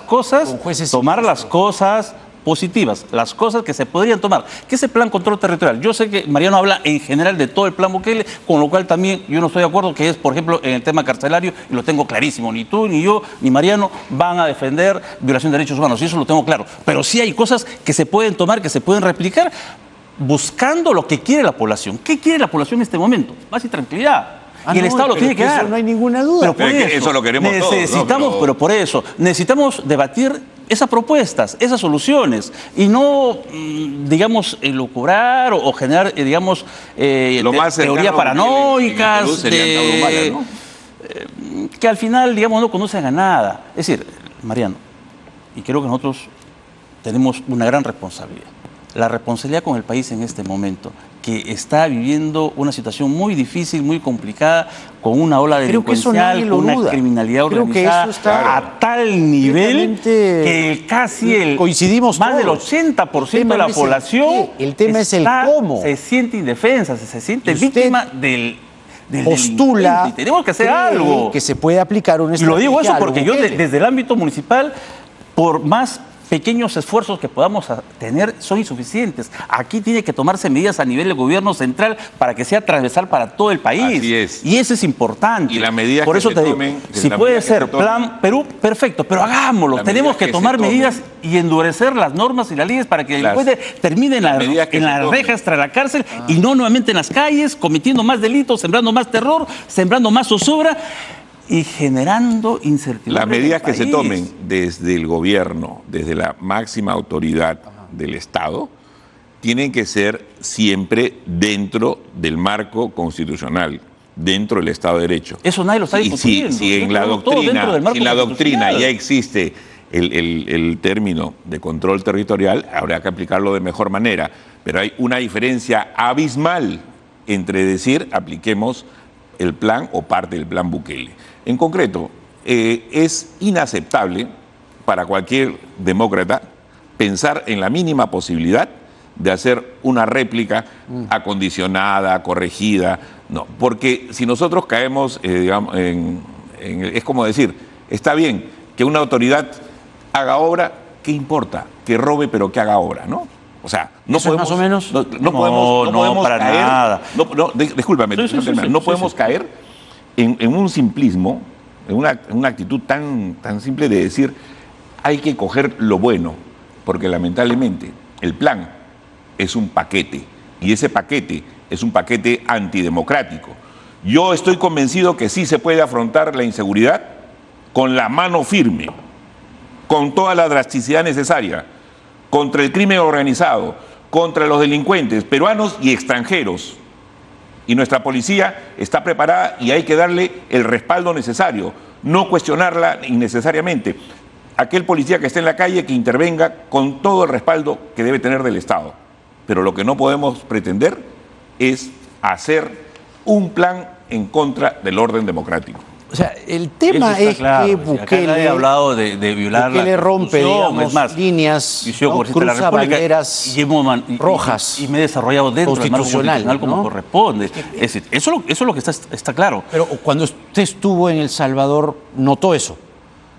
cosas, Con jueces tomar sin las cosas positivas, las cosas que se podrían tomar. ¿Qué es el plan control territorial? Yo sé que Mariano habla en general de todo el plan Bukele, con lo cual también yo no estoy de acuerdo que es, por ejemplo, en el tema carcelario, y lo tengo clarísimo. Ni tú, ni yo, ni Mariano van a defender violación de derechos humanos, y eso lo tengo claro. Pero sí hay cosas que se pueden tomar, que se pueden replicar, buscando lo que quiere la población. ¿Qué quiere la población en este momento? Paz y tranquilidad. Y el no, Estado lo pero tiene que eso dar. no hay ninguna duda. Pero por Pero es que eso lo queremos todos, ¿no? necesitamos, pero por eso, necesitamos debatir esas propuestas, esas soluciones, y no, digamos, elucubrar o generar, digamos, Lo más cercano teorías a paranoicas, Perú sería Taurumala, ¿no? que al final, digamos, no conducen a nada. Es decir, Mariano, y creo que nosotros tenemos una gran responsabilidad. La responsabilidad con el país en este momento, que está viviendo una situación muy difícil, muy complicada, con una ola Creo que eso delincuencial, nadie lo con una duda. criminalidad Creo que organizada eso está a tal nivel que casi coincidimos más del todos. 80% El tema de la no es el población qué, el tema es el cómo. se siente indefensa, se siente Y usted víctima del postula delincuente. Y tenemos que hacer cree algo. que se puede aplicar una Y lo digo eso estrategia a lo porque yo Bukele. desde el ámbito municipal, por más pequeños esfuerzos que podamos tener, son insuficientes. Aquí tiene que tomarse medidas a nivel del gobierno central para que sea transversal para todo el país. Así es. Y eso es importante. Y las medidas por que eso se te digo, tomen, si las puede medidas que ser se tomen. plan Perú, perfecto, pero hagámoslo. Las Tenemos medidas que que tomar se tomen. medidas y endurecer las normas y las leyes para que el Las- delincuente termine en las medidas que en se las tomen. rejas tras la cárcel y no nuevamente en las calles, cometiendo más delitos, sembrando más terror, sembrando más zozobra y generando incertidumbre. Las medidas en el que se país. tomen desde el gobierno, desde la máxima autoridad del Estado, tienen que ser siempre dentro del marco constitucional, dentro del Estado de Derecho. Eso nadie lo está Y discutiendo. si en Yo la creo todo dentro doctrina, del marco si en la doctrina constitucional. ya existe el término de control territorial, habrá que aplicarlo de mejor manera. Pero hay una diferencia abismal entre decir apliquemos el plan o parte del plan Bukele. En concreto, es inaceptable para cualquier demócrata pensar en la mínima posibilidad de hacer una réplica acondicionada, corregida. No, porque si nosotros caemos, digamos, es como decir, está bien que una autoridad haga obra, ¿qué importa? Que robe, pero que haga obra, ¿no? O sea, no ¿Eso es podemos, más o menos? no podemos para caer, nada. discúlpame, Sí, sí, no sí, podemos sí. caer en un simplismo, en una actitud tan simple de decir hay que coger lo bueno, porque lamentablemente el plan es un paquete y ese paquete es un paquete antidemocrático. Yo estoy convencido que sí se puede afrontar la inseguridad con la mano firme, con toda la drasticidad necesaria, contra el crimen organizado, contra los delincuentes peruanos y extranjeros. Y nuestra policía está preparada y hay que darle el respaldo necesario, no cuestionarla innecesariamente. Aquel policía que esté en la calle que intervenga con todo el respaldo que debe tener del Estado. Pero lo que no podemos pretender es hacer un plan en contra del orden democrático. O sea, el tema Eso está es claro. que Si acá Bukele, nadie ha hablado de violar Bukele la rompe, Constitución, digamos, es más, líneas, yo soy ¿no? congresista de la Cruza República banderas y rojas, y me he desarrollado dentro del marco constitucional, constitucional como ¿no? corresponde. Es decir, eso es lo que está claro. Pero cuando usted estuvo en El Salvador, notó eso.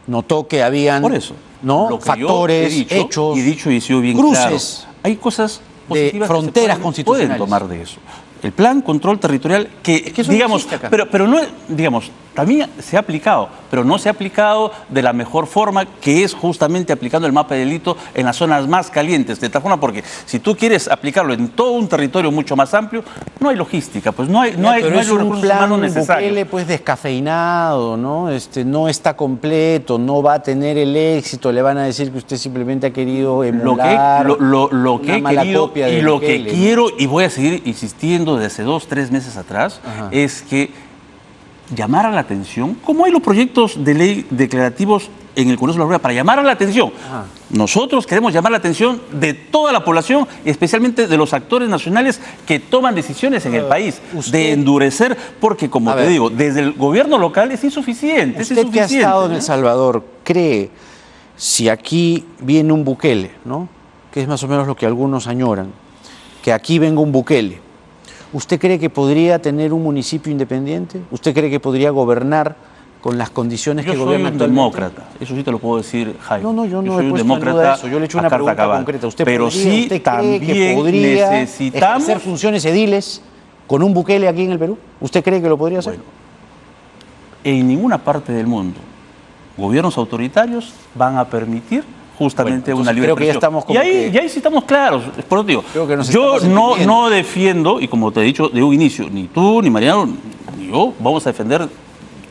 Notó que habían Por eso, ¿no? lo que factores, yo he dicho, hechos, y dicho y sido bien cruces claro. Hay cosas de positivas fronteras que se constitucionales. pueden tomar de eso. El plan control territorial que Es que eso no digamos, existe acá. pero no, digamos, también se ha aplicado, pero no se ha aplicado de la mejor forma, que es justamente aplicando el mapa de delito en las zonas más calientes, de tal forma porque si tú quieres aplicarlo en todo un territorio mucho más amplio, no hay logística, pues no hay Pero los es un recursos plan humanos necesarios. Bukele pues descafeinado, ¿no? No está completo, no va a tener el éxito, le van a decir que usted simplemente ha querido emular Lo que una he mala querido copia y de lo que Bukele, ¿no? quiero y voy a seguir insistiendo desde 2-3 meses atrás es que llamar a la atención, como hay los proyectos de ley declarativos en el Congreso de la República para llamar a la atención. Nosotros queremos llamar la atención de toda la población, especialmente de los actores nacionales que toman decisiones en el país, de endurecer, porque como te digo, desde el gobierno local es insuficiente. Usted que ha estado en El Salvador, ¿cree, si aquí viene un Bukele, ¿no? Que es más o menos lo que algunos añoran, que aquí venga un Bukele, ¿usted cree que podría tener un municipio independiente? ¿Usted cree que podría gobernar con las condiciones Yo que soy gobierna un actualmente? demócrata, eso sí te lo puedo decir, Jaime. No, yo no soy he un puesto en duda demócrata eso. Yo le he hecho una a carta pregunta cabal. concreta. ¿Usted Pero podría, sí usted cree que también podría necesitamos ejercer funciones ediles con un Bukele aquí en el Perú? ¿Usted cree que lo podría hacer? Bueno, en ninguna parte del mundo gobiernos autoritarios van a permitir justamente Bueno, una entonces libre creo que ya expresión. estamos como y ahí sí estamos claros. Por eso digo, Creo que nos yo estamos entendiendo. no defiendo, y como te he dicho de un inicio, ni tú, ni Mariano, ni yo vamos a defender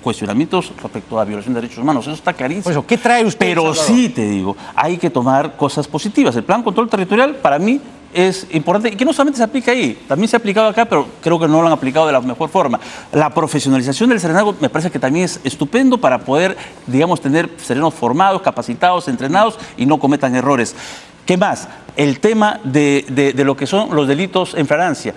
cuestionamientos respecto a violación de derechos humanos. Eso está clarísimo. Por eso, ¿qué trae usted, Pero Salvador? sí te digo, hay que tomar cosas positivas. El plan control territorial para mí es importante y que no solamente se aplica ahí, también se ha aplicado acá, pero creo que no lo han aplicado de la mejor forma. La profesionalización del serenazgo me parece que también es estupendo para poder, digamos, tener serenos formados, capacitados, entrenados y no cometan errores. ¿Qué más? El tema de lo que son los delitos en flagrancia.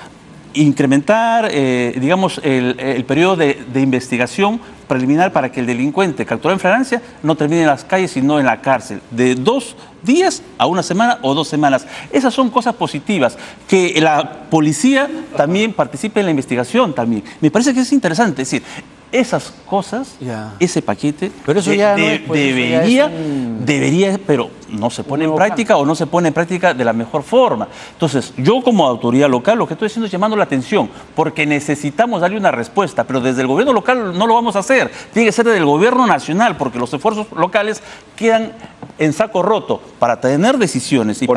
Incrementar, digamos, el periodo de investigación preliminar para que el delincuente capturado en flagrancia no termine en las calles, sino en la cárcel, de 2 días a 1 semana o 2 semanas. Esas son cosas positivas. Que la policía también participe en la investigación también. Me parece que es interesante. Es decir, esas cosas, ese paquete, Pero eso ya no es, pues, debería, pero no se pone en nuevo práctica o no se pone en práctica de la mejor forma. Entonces, yo como autoridad local lo que estoy haciendo es llamando la atención, porque necesitamos darle una respuesta, pero desde el gobierno local no lo vamos a hacer. Tiene que ser desde el gobierno nacional, porque los esfuerzos locales quedan en saco roto para tener decisiones y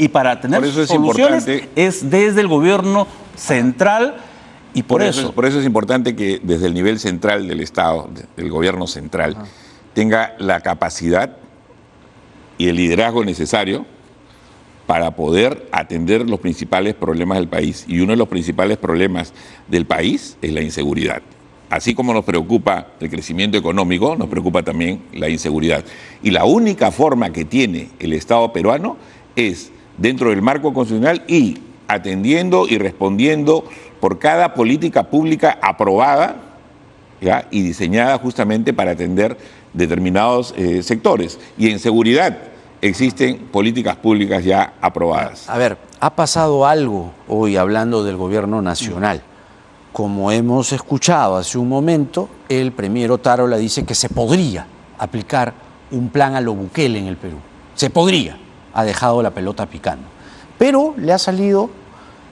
para tener soluciones es desde el gobierno central. Y por eso es importante que desde el nivel central del Estado, del gobierno central, tenga la capacidad y el liderazgo necesario para poder atender los principales problemas del país. Y uno de los principales problemas del país es la inseguridad. Así como nos preocupa el crecimiento económico, nos preocupa también la inseguridad. Y la única forma que tiene el Estado peruano es dentro del marco constitucional y atendiendo y respondiendo por cada política pública aprobada, ¿ya? Y diseñada justamente para atender determinados sectores. Y en seguridad existen políticas públicas ya aprobadas. A ver, ha pasado algo hoy hablando del gobierno nacional. Como hemos escuchado hace un momento, el premier Otárola dice que se podría aplicar un plan a lo Bukele en el Perú. Se podría. Ha dejado la pelota picando. Pero le ha salido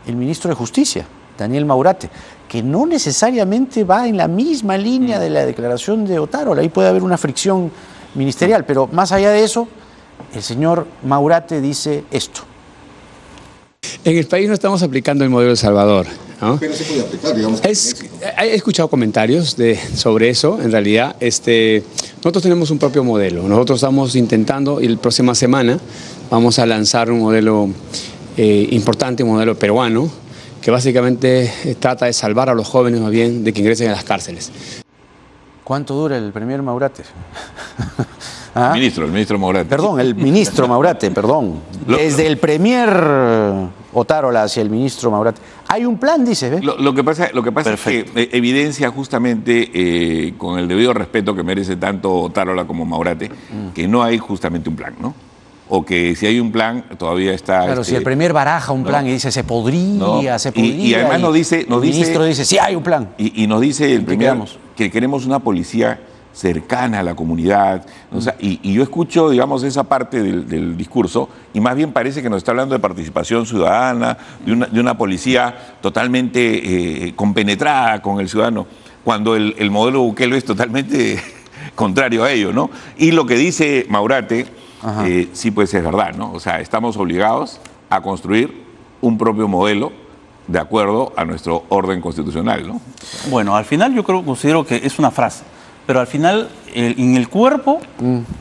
el ministro de Justicia, Daniel Maurate, que no necesariamente va en la misma línea de la declaración de Otárola. Ahí puede haber una fricción ministerial, pero más allá de eso, el señor Maurate dice esto. En el país no estamos aplicando el modelo de El Salvador, ¿no? Pero se puede aplicar, digamos. He escuchado comentarios sobre eso. En realidad, nosotros tenemos un propio modelo. Nosotros estamos intentando, y la próxima semana vamos a lanzar un modelo importante, un modelo peruano, que básicamente trata de salvar a los jóvenes más bien de que ingresen a las cárceles. ¿Cuánto dura el premier Maurate? ¿Ah? El ministro Maurate. Perdón, el ministro Maurate, perdón. Desde el premier Otárola hacia el ministro Maurate. Hay un plan, dice, ¿ves? Lo que pasa es que evidencia justamente, con el debido respeto que merece tanto Otárola como Maurate, que no hay justamente un plan, ¿no? O que si hay un plan, todavía está... Claro, si el premier baraja un plan y dice se podría, se podría... Y además el ministro dice, sí hay un plan. Y nos dice el premier que queremos una policía cercana a la comunidad. O sea, y yo escucho, digamos, esa parte del discurso y más bien parece que nos está hablando de participación ciudadana, de una policía totalmente compenetrada con el ciudadano, cuando el modelo Bukele es totalmente contrario a ello, ¿no? Y lo que dice Maurate, sí, pues es verdad, ¿no? O sea, estamos obligados a construir un propio modelo de acuerdo a nuestro orden constitucional, ¿no? Bueno, al final considero que es una frase, pero al final en el cuerpo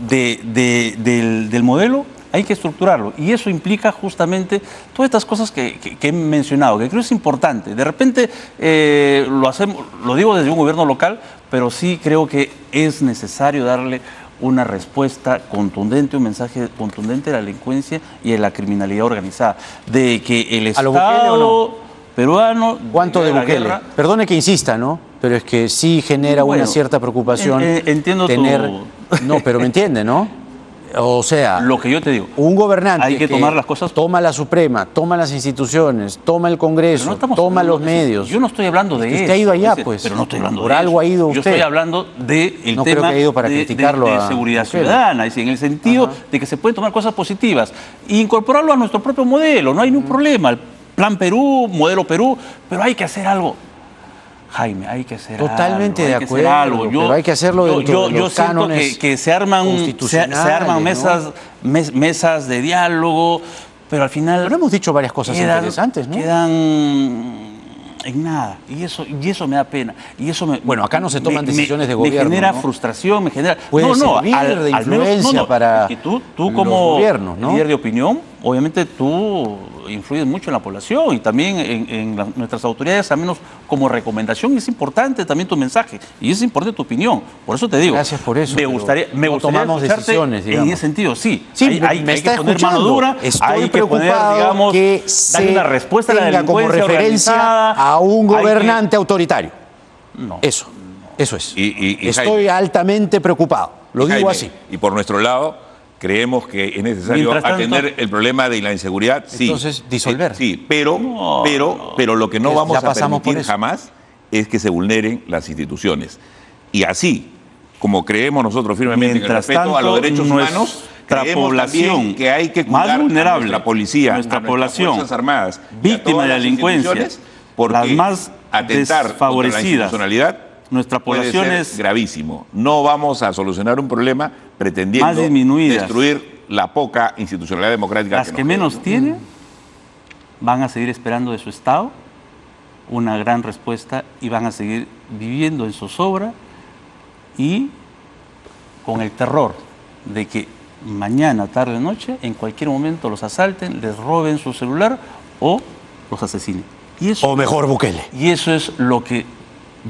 del modelo hay que estructurarlo, y eso implica justamente todas estas cosas que he mencionado, que creo es importante. De repente lo digo desde un gobierno local, pero sí creo que es necesario darle una respuesta contundente, un mensaje contundente a la delincuencia y a la criminalidad organizada, de que el ¿A lo Bukele Estado o no? peruano... ¿Cuánto de la Bukele? guerra. Perdone que insista, ¿no? Pero es que sí genera Bueno, una cierta preocupación entiendo tener... No, pero me entiende, ¿no? O sea, Lo que yo te digo, un gobernante hay que tomar las cosas... toma la Suprema, toma las instituciones, toma el Pero Congreso, no estamos toma hablando los de eso. medios. Yo no estoy hablando de eso. Usted ha ido allá, Moisés, pues. Pero no estoy hablando Por de algo eso. ha ido Yo usted. estoy hablando del No creo tema que ha ido para criticarlo de a seguridad Bukele. ciudadana, es decir, en el sentido de que se pueden tomar cosas positivas e incorporarlo a nuestro propio modelo. No hay ningún problema. El Plan Perú, modelo Perú, pero hay que hacer algo. Jaime, hay que hacer Totalmente algo. de acuerdo, pero hay que hacerlo dentro de los siento cánones que se arman constitucionales, mesas de diálogo, pero al final... Pero hemos dicho varias cosas interesantes, ¿no? Quedan en nada, y eso me da pena. Y eso Bueno, acá no se toman decisiones de gobierno, me genera ¿no? frustración, me genera... Puede servir de influencia para es que tú los como gobiernos, ¿no? líder de opinión, obviamente tú influyes mucho en la población y también nuestras autoridades, al menos como recomendación, es importante también tu mensaje y es importante tu opinión. Por eso te digo, Gracias por eso, me pero gustaría no tomamos escucharte decisiones, digamos. en ese sentido, sí. Sí, hay me que está poner escuchando. mano dura, Estoy hay que poner, preocupado digamos, que darle una respuesta a la tenga como delincuencia referencia organizada. a un Hay que- gobernante autoritario. No. Eso es. Y Estoy Jaime, altamente preocupado. Lo digo Jaime, así. Y por nuestro lado, creemos que es necesario Mientras tanto- atender el problema de la inseguridad, sí. Entonces, disolver. Sí, pero lo que no Ya vamos a pasamos por permitir eso. jamás es que se vulneren las instituciones. Y así, como creemos nosotros firmemente en el Mientras respeto a los tanto, derechos humanos, nuestra creemos población también que hay que más cuidar vulnerable, a nuestra policía, nuestra a nuestras población Fuerzas Armadas, y a víctima todas de la las delincuencia, instituciones, porque las más atentar contra la desfavorecidas, institucionalidad nuestra puede población ser es gravísimo. No vamos a solucionar un problema Más pretendiendo disminuidas. destruir la poca institucionalidad democrática las nos que queda. menos tienen van a seguir esperando de su Estado una gran respuesta y van a seguir viviendo en zozobra y con el terror de que mañana, tarde o noche, en cualquier momento los asalten, les roben su celular o los asesinen. Y eso, O mejor Bukele. y eso es lo que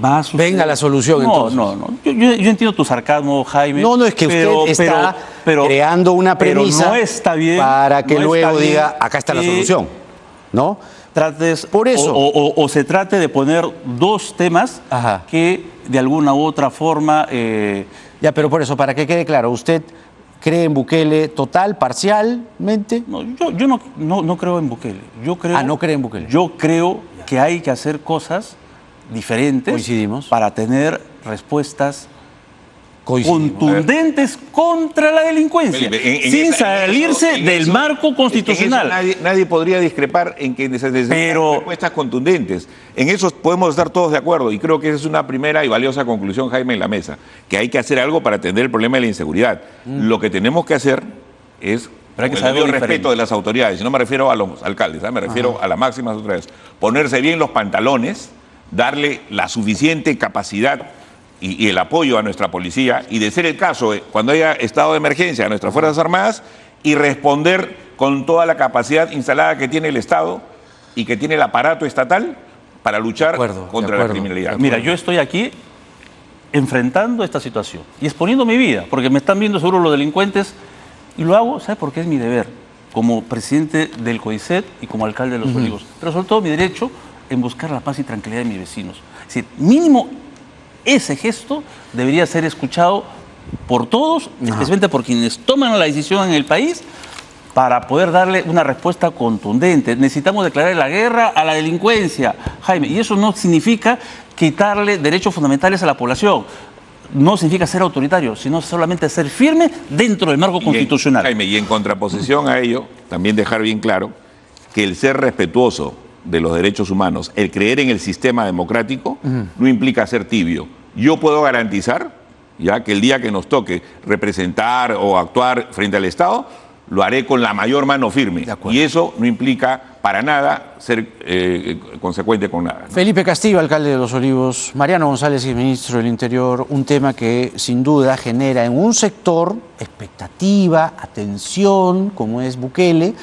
va a suceder. Venga la solución, no, entonces. No. Yo entiendo tu sarcasmo, Jaime. No, es que usted está creando una premisa pero no está bien, para que no luego está bien diga, acá está la que solución, ¿no? Trates, Por eso. o se trate de poner dos temas Ajá. que de alguna u otra forma... Ya, pero por eso, para que quede claro, ¿usted cree en Bukele total, parcialmente? no, yo no creo en Bukele. Yo creo, no cree en Bukele. Yo creo que hay que hacer cosas diferentes Coincidimos. para tener respuestas Coincidimos. contundentes contra la delincuencia, Felipe, sin esa- salirse en del eso- marco en eso constitucional. nadie podría discrepar en que necesitan Pero- respuestas contundentes. En eso podemos estar todos de acuerdo y creo que esa es una primera y valiosa conclusión, Jaime, en la mesa, que hay que hacer algo para atender el problema de la inseguridad. Lo que tenemos que hacer es, Pero hay que con el saber debido algo respeto diferente. de las autoridades, y no me refiero a los alcaldes, me refiero a las máximas autoridades, ponerse bien los pantalones, darle la suficiente capacidad y el apoyo a nuestra policía, y de ser el caso, cuando haya estado de emergencia a nuestras Fuerzas Armadas, y responder con toda la capacidad instalada que tiene el Estado y que tiene el aparato estatal para luchar De acuerdo, contra de la acuerdo. criminalidad. Mira, yo estoy aquí enfrentando esta situación y exponiendo mi vida, porque me están viendo seguro los delincuentes y lo hago, ¿sabe por qué? Es mi deber, como presidente del CODICET y como alcalde de Los Olivos, pero sobre todo mi derecho en buscar la paz y tranquilidad de mis vecinos. Es decir, mínimo ese gesto debería ser escuchado por todos, especialmente por quienes toman la decisión en el país, para poder darle una respuesta contundente. Necesitamos declarar la guerra a la delincuencia, Jaime, y eso no significa quitarle derechos fundamentales a la población. No significa ser autoritario, sino solamente ser firme dentro del marco constitucional. Jaime, y en contraposición a ello, también dejar bien claro que el ser respetuoso de los derechos humanos, el creer en el sistema democrático, no implica ser tibio. Yo puedo garantizar ya que el día que nos toque representar o actuar frente al Estado, lo haré con la mayor mano firme. Y eso no implica para nada ser consecuente con nada. Felipe Castillo, alcalde de Los Olivos, Mariano González, ministro del Interior, un tema que sin duda genera en un sector expectativa, atención, como es Bukele,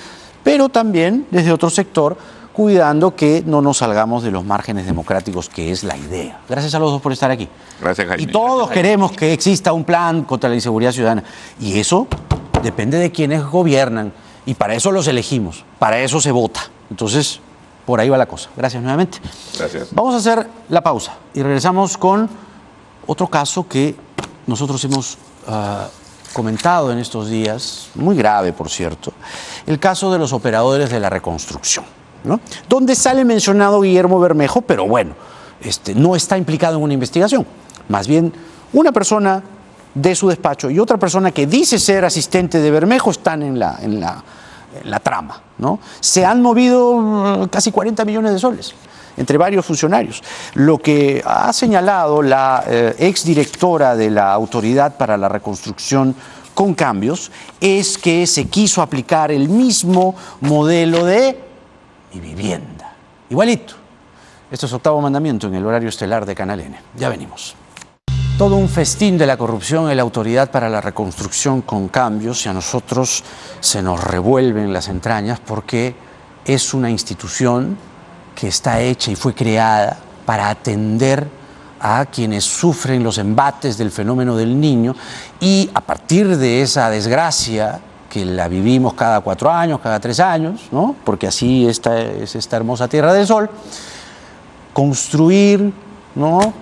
pero también desde otro sector, cuidando que no nos salgamos de los márgenes democráticos, que es la idea. Gracias a los dos por estar aquí. Gracias, Jaime. Y todos queremos que exista un plan contra la inseguridad ciudadana. Y eso depende de quienes gobiernan. Y para eso los elegimos, para eso se vota. Entonces, por ahí va la cosa. Gracias nuevamente. Gracias. Vamos a hacer la pausa y regresamos con otro caso que nosotros hemos comentado en estos días, muy grave, por cierto, el caso de los operadores de la reconstrucción, ¿no? Donde sale mencionado Guillermo Bermejo, pero bueno, no está implicado en una investigación. Más bien, una persona de su despacho y otra persona que dice ser asistente de Bermejo están en la trama, ¿no? Se han movido casi 40 millones de soles entre varios funcionarios. Lo que ha señalado la exdirectora de la Autoridad para la Reconstrucción con Cambios es que se quiso aplicar el mismo modelo de mi vivienda. Igualito. Esto es Octavo Mandamiento en el horario estelar de Canal N. Ya venimos. Todo un festín de la corrupción en la Autoridad para la Reconstrucción con Cambios, y a nosotros se nos revuelven las entrañas porque es una institución que está hecha y fue creada para atender a quienes sufren los embates del fenómeno del Niño, y a partir de esa desgracia que la vivimos cada 4 años, cada 3 años, ¿no? Porque así es esta hermosa Tierra del Sol, construir, ¿no?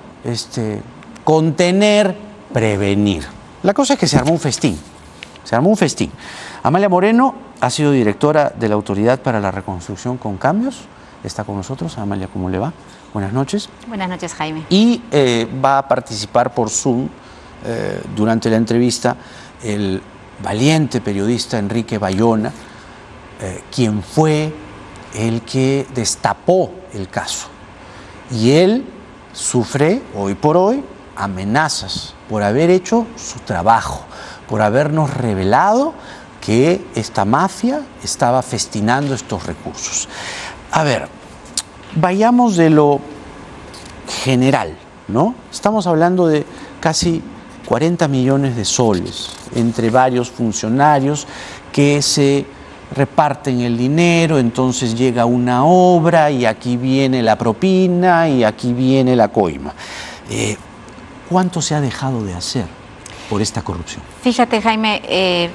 Contener, prevenir. La cosa es que se armó un festín. Amalia Moreno ha sido directora de la Autoridad para la Reconstrucción con Cambios. Está con nosotros. Amalia, ¿cómo le va? Buenas noches. Buenas noches, Jaime. Y va a participar por Zoom durante la entrevista el valiente periodista Enrique Bayona, quien fue el que destapó el caso. Y él sufre, hoy por hoy, amenazas por haber hecho su trabajo, por habernos revelado que esta mafia estaba festinando estos recursos. A ver, vayamos de lo general, ¿no? Estamos hablando de casi 40 millones de soles entre varios funcionarios que se reparten el dinero, entonces llega una obra y aquí viene la propina y aquí viene la coima. ¿Cuánto se ha dejado de hacer por esta corrupción? Fíjate, Jaime,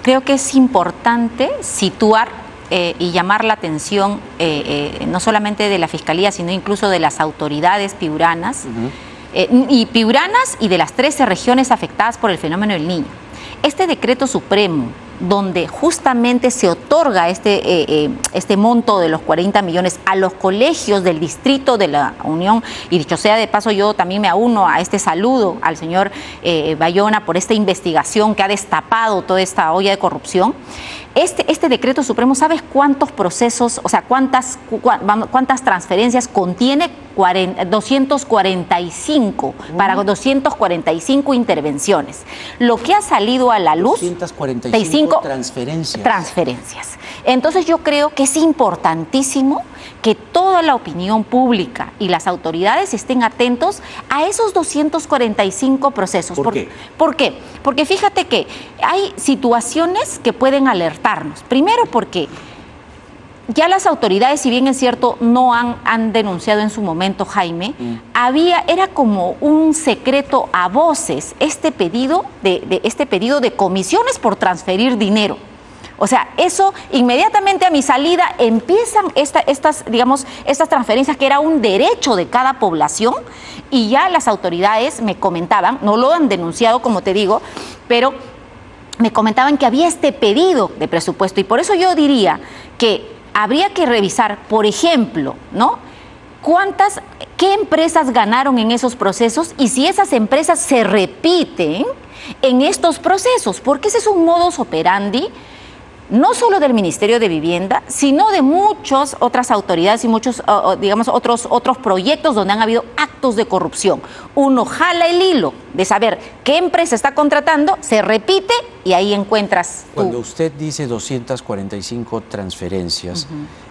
creo que es importante situar y llamar la atención no solamente de la Fiscalía, sino incluso de las autoridades piuranas, y de las 13 regiones afectadas por el fenómeno del Niño. Este decreto supremo, donde justamente se otorga este monto de los 40 millones a los colegios del distrito de la Unión, y dicho sea de paso, yo también me auno a este saludo al señor Bayona por esta investigación que ha destapado toda esta olla de corrupción. Este decreto supremo, ¿sabes cuántos procesos, o sea, cuántas transferencias contiene? 245, para 245 intervenciones. Lo que ha salido a la luz... 245 transferencias. Entonces yo creo que es importantísimo que toda la opinión pública y las autoridades estén atentos a esos 245 procesos. ¿Por qué? ¿Por qué? Porque fíjate que hay situaciones que pueden alertarnos. Primero porque ya las autoridades, si bien es cierto, no han denunciado en su momento, Jaime, era como un secreto a voces este pedido de comisiones por transferir dinero. O sea, eso inmediatamente a mi salida empiezan estas transferencias, que era un derecho de cada población, y ya las autoridades me comentaban, no lo han denunciado, como te digo, pero me comentaban que había este pedido de presupuesto, y por eso yo diría que habría que revisar, por ejemplo, ¿no? ¿Qué empresas ganaron en esos procesos y si esas empresas se repiten en estos procesos? Porque ese es un modus operandi no solo del Ministerio de Vivienda, sino de muchas otras autoridades y muchos, digamos, otros proyectos donde han habido actos de corrupción. Uno jala el hilo de saber qué empresa está contratando, se repite y ahí encuentras tú. Cuando usted dice 245 transferencias,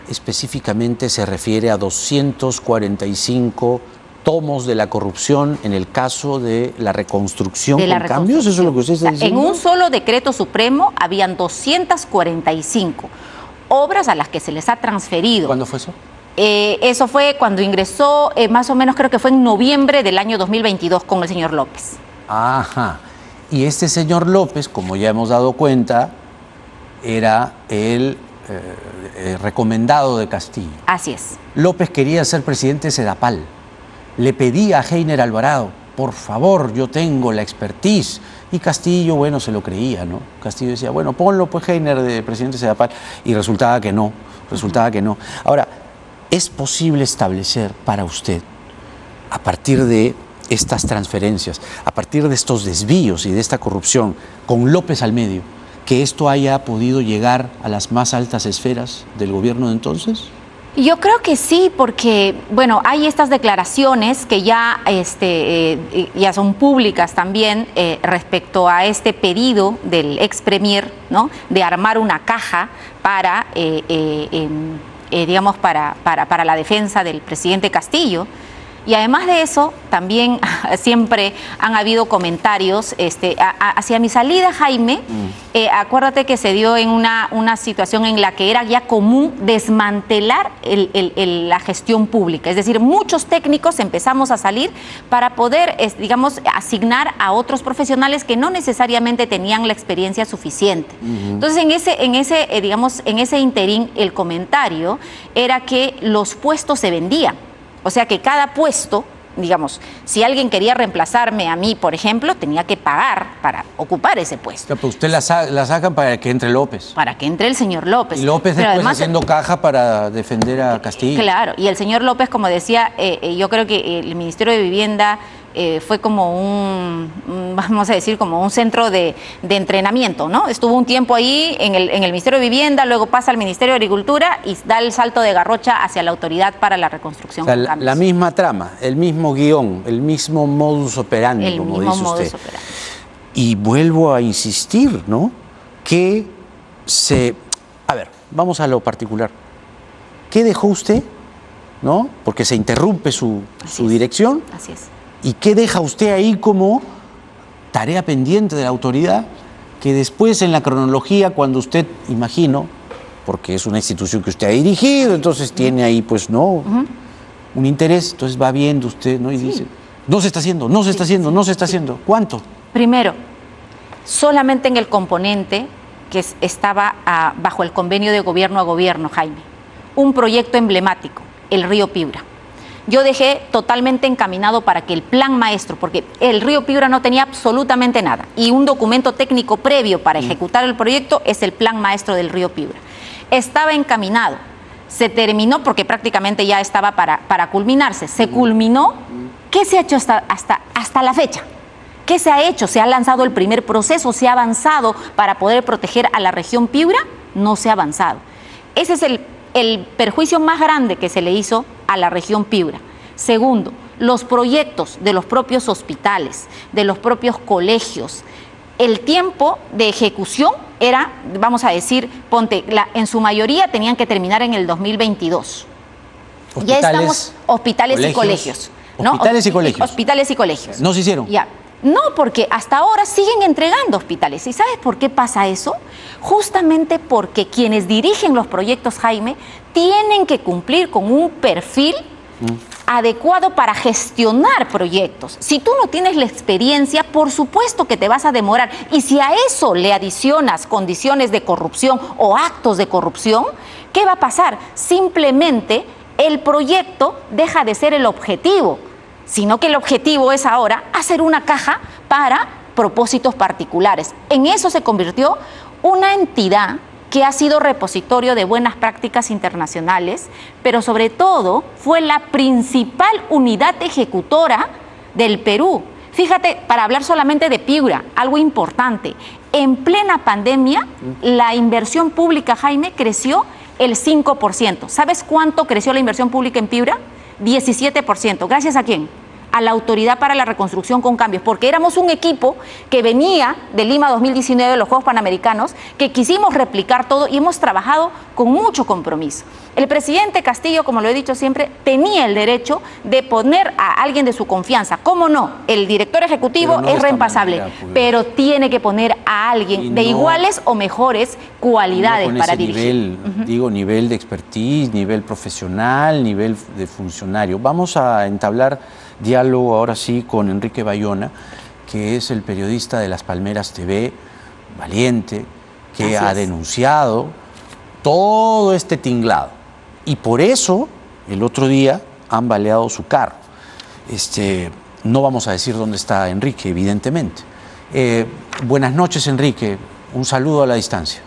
específicamente se refiere a 245 tomos de la corrupción en el caso de la reconstrucción con cambios. ¿Eso es lo que usted está diciendo? En un solo decreto supremo habían 245 obras a las que se les ha transferido. ¿Cuándo fue eso? Eso fue cuando ingresó, más o menos creo que fue en noviembre del año 2022 con el señor López. Ajá. Y este señor López, como ya hemos dado cuenta, era el recomendado de Castillo. Así es. López quería ser presidente de Sedapal. Le pedía a Heiner Alvarado, por favor, yo tengo la expertise. Y Castillo, bueno, se lo creía, ¿no? Castillo decía, bueno, ponlo pues Heiner de presidente de Sedapal. Y resultaba que no, Ahora, ¿es posible establecer para usted, a partir de estas transferencias, a partir de estos desvíos y de esta corrupción, con López al medio, que esto haya podido llegar a las más altas esferas del gobierno de entonces? Yo creo que sí, porque, bueno, hay estas declaraciones que ya, ya son públicas también respecto a este pedido del ex premier, ¿no?, de armar una caja para, digamos, para la defensa del presidente Castillo. Y además de eso, también siempre han habido comentarios hacia mi salida, Jaime. Acuérdate que se dio en una situación en la que era ya común desmantelar la gestión pública. Es decir, muchos técnicos empezamos a salir para poder, digamos, asignar a otros profesionales que no necesariamente tenían la experiencia suficiente. Entonces, en ese interín, el comentario era que los puestos se vendían. O sea que cada puesto, digamos, si alguien quería reemplazarme a mí, por ejemplo, tenía que pagar para ocupar ese puesto. Pero usted la sacan para que entre López. Para que entre el señor López. Y López pero después además, haciendo caja para defender a Castillo. Claro, y el señor López, como decía, yo creo que el Ministerio de Vivienda fue como vamos a decir, como un centro de entrenamiento, ¿no? Estuvo un tiempo ahí en el Ministerio de Vivienda, luego pasa al Ministerio de Agricultura y da el salto de garrocha hacia la Autoridad para la Reconstrucción. O sea, la misma trama, el mismo guión, el mismo modus operandi, como dice usted. Y vuelvo a insistir, ¿no? Que a ver, vamos a lo particular. ¿Qué dejó usted, no? Porque se interrumpe su dirección. Así es. ¿Y qué deja usted ahí como tarea pendiente de la autoridad? Que después en la cronología, cuando usted, imagino, porque es una institución que usted ha dirigido, entonces tiene ahí, pues, ¿no? Un interés, entonces va viendo usted, ¿no? Y dice, no se está haciendo, no se está haciendo, no se está haciendo. ¿Cuánto? Primero, solamente en el componente que estaba bajo el convenio de gobierno a gobierno, Jaime, un proyecto emblemático, el río Piura. Yo dejé totalmente encaminado para que el plan maestro, porque el río Piura no tenía absolutamente nada, y un documento técnico previo para ejecutar el proyecto es el plan maestro del río Piura. Estaba encaminado, se terminó porque prácticamente ya estaba para culminarse, se culminó. ¿Qué se ha hecho hasta la fecha? ¿Qué se ha hecho? ¿Se ha lanzado el primer proceso? ¿Se ha avanzado para poder proteger a la región Piura? No se ha avanzado. Ese es el perjuicio más grande que se le hizo a la región Piura. Segundo, los proyectos de los propios hospitales, de los propios colegios, el tiempo de ejecución era, vamos a decir, en su mayoría tenían que terminar en el 2022. Ya estamos, hospitales y colegios. ¿no? Hospitales y colegios. Hospitales y colegios. ¿No se hicieron? Ya. No, porque hasta ahora siguen entregando hospitales. ¿Y sabes por qué pasa eso? Justamente porque quienes dirigen los proyectos, Jaime, tienen que cumplir con un perfil adecuado para gestionar proyectos. Si tú no tienes la experiencia, por supuesto que te vas a demorar. Y si a eso le adicionas condiciones de corrupción o actos de corrupción, ¿qué va a pasar? Simplemente el proyecto deja de ser el objetivo, sino que el objetivo es ahora hacer una caja para propósitos particulares. En eso se convirtió una entidad que ha sido repositorio de buenas prácticas internacionales, pero sobre todo fue la principal unidad ejecutora del Perú. Fíjate, para hablar solamente de Piura, algo importante, En plena pandemia, la inversión pública, Jaime, creció el 5%. ¿Sabes cuánto creció la inversión pública en Piura? 17%. ¿Gracias a quién? A la Autoridad para la Reconstrucción con Cambios, porque éramos un equipo que venía de Lima 2019, de los Juegos Panamericanos, que quisimos replicar todo y hemos trabajado con mucho compromiso. El presidente Castillo, como lo he dicho siempre, tenía el derecho de poner a alguien de su confianza. ¿Cómo no? El director ejecutivo no de es esta reemplazable, manera, pues. pero tiene que poner a alguien Y de no- iguales o mejores cualidades con para ese dirigir. nivel, digo, nivel de expertise, nivel profesional, nivel de funcionario. Vamos a entablar diálogo ahora sí con Enrique Bayona, que es el periodista de Las Palmeras TV, valiente, que Así ha es. denunciado todo este tinglado. Y por eso, el otro día, han baleado su carro. No vamos a decir dónde está Enrique, evidentemente. Buenas noches, Enrique. Un saludo a la distancia.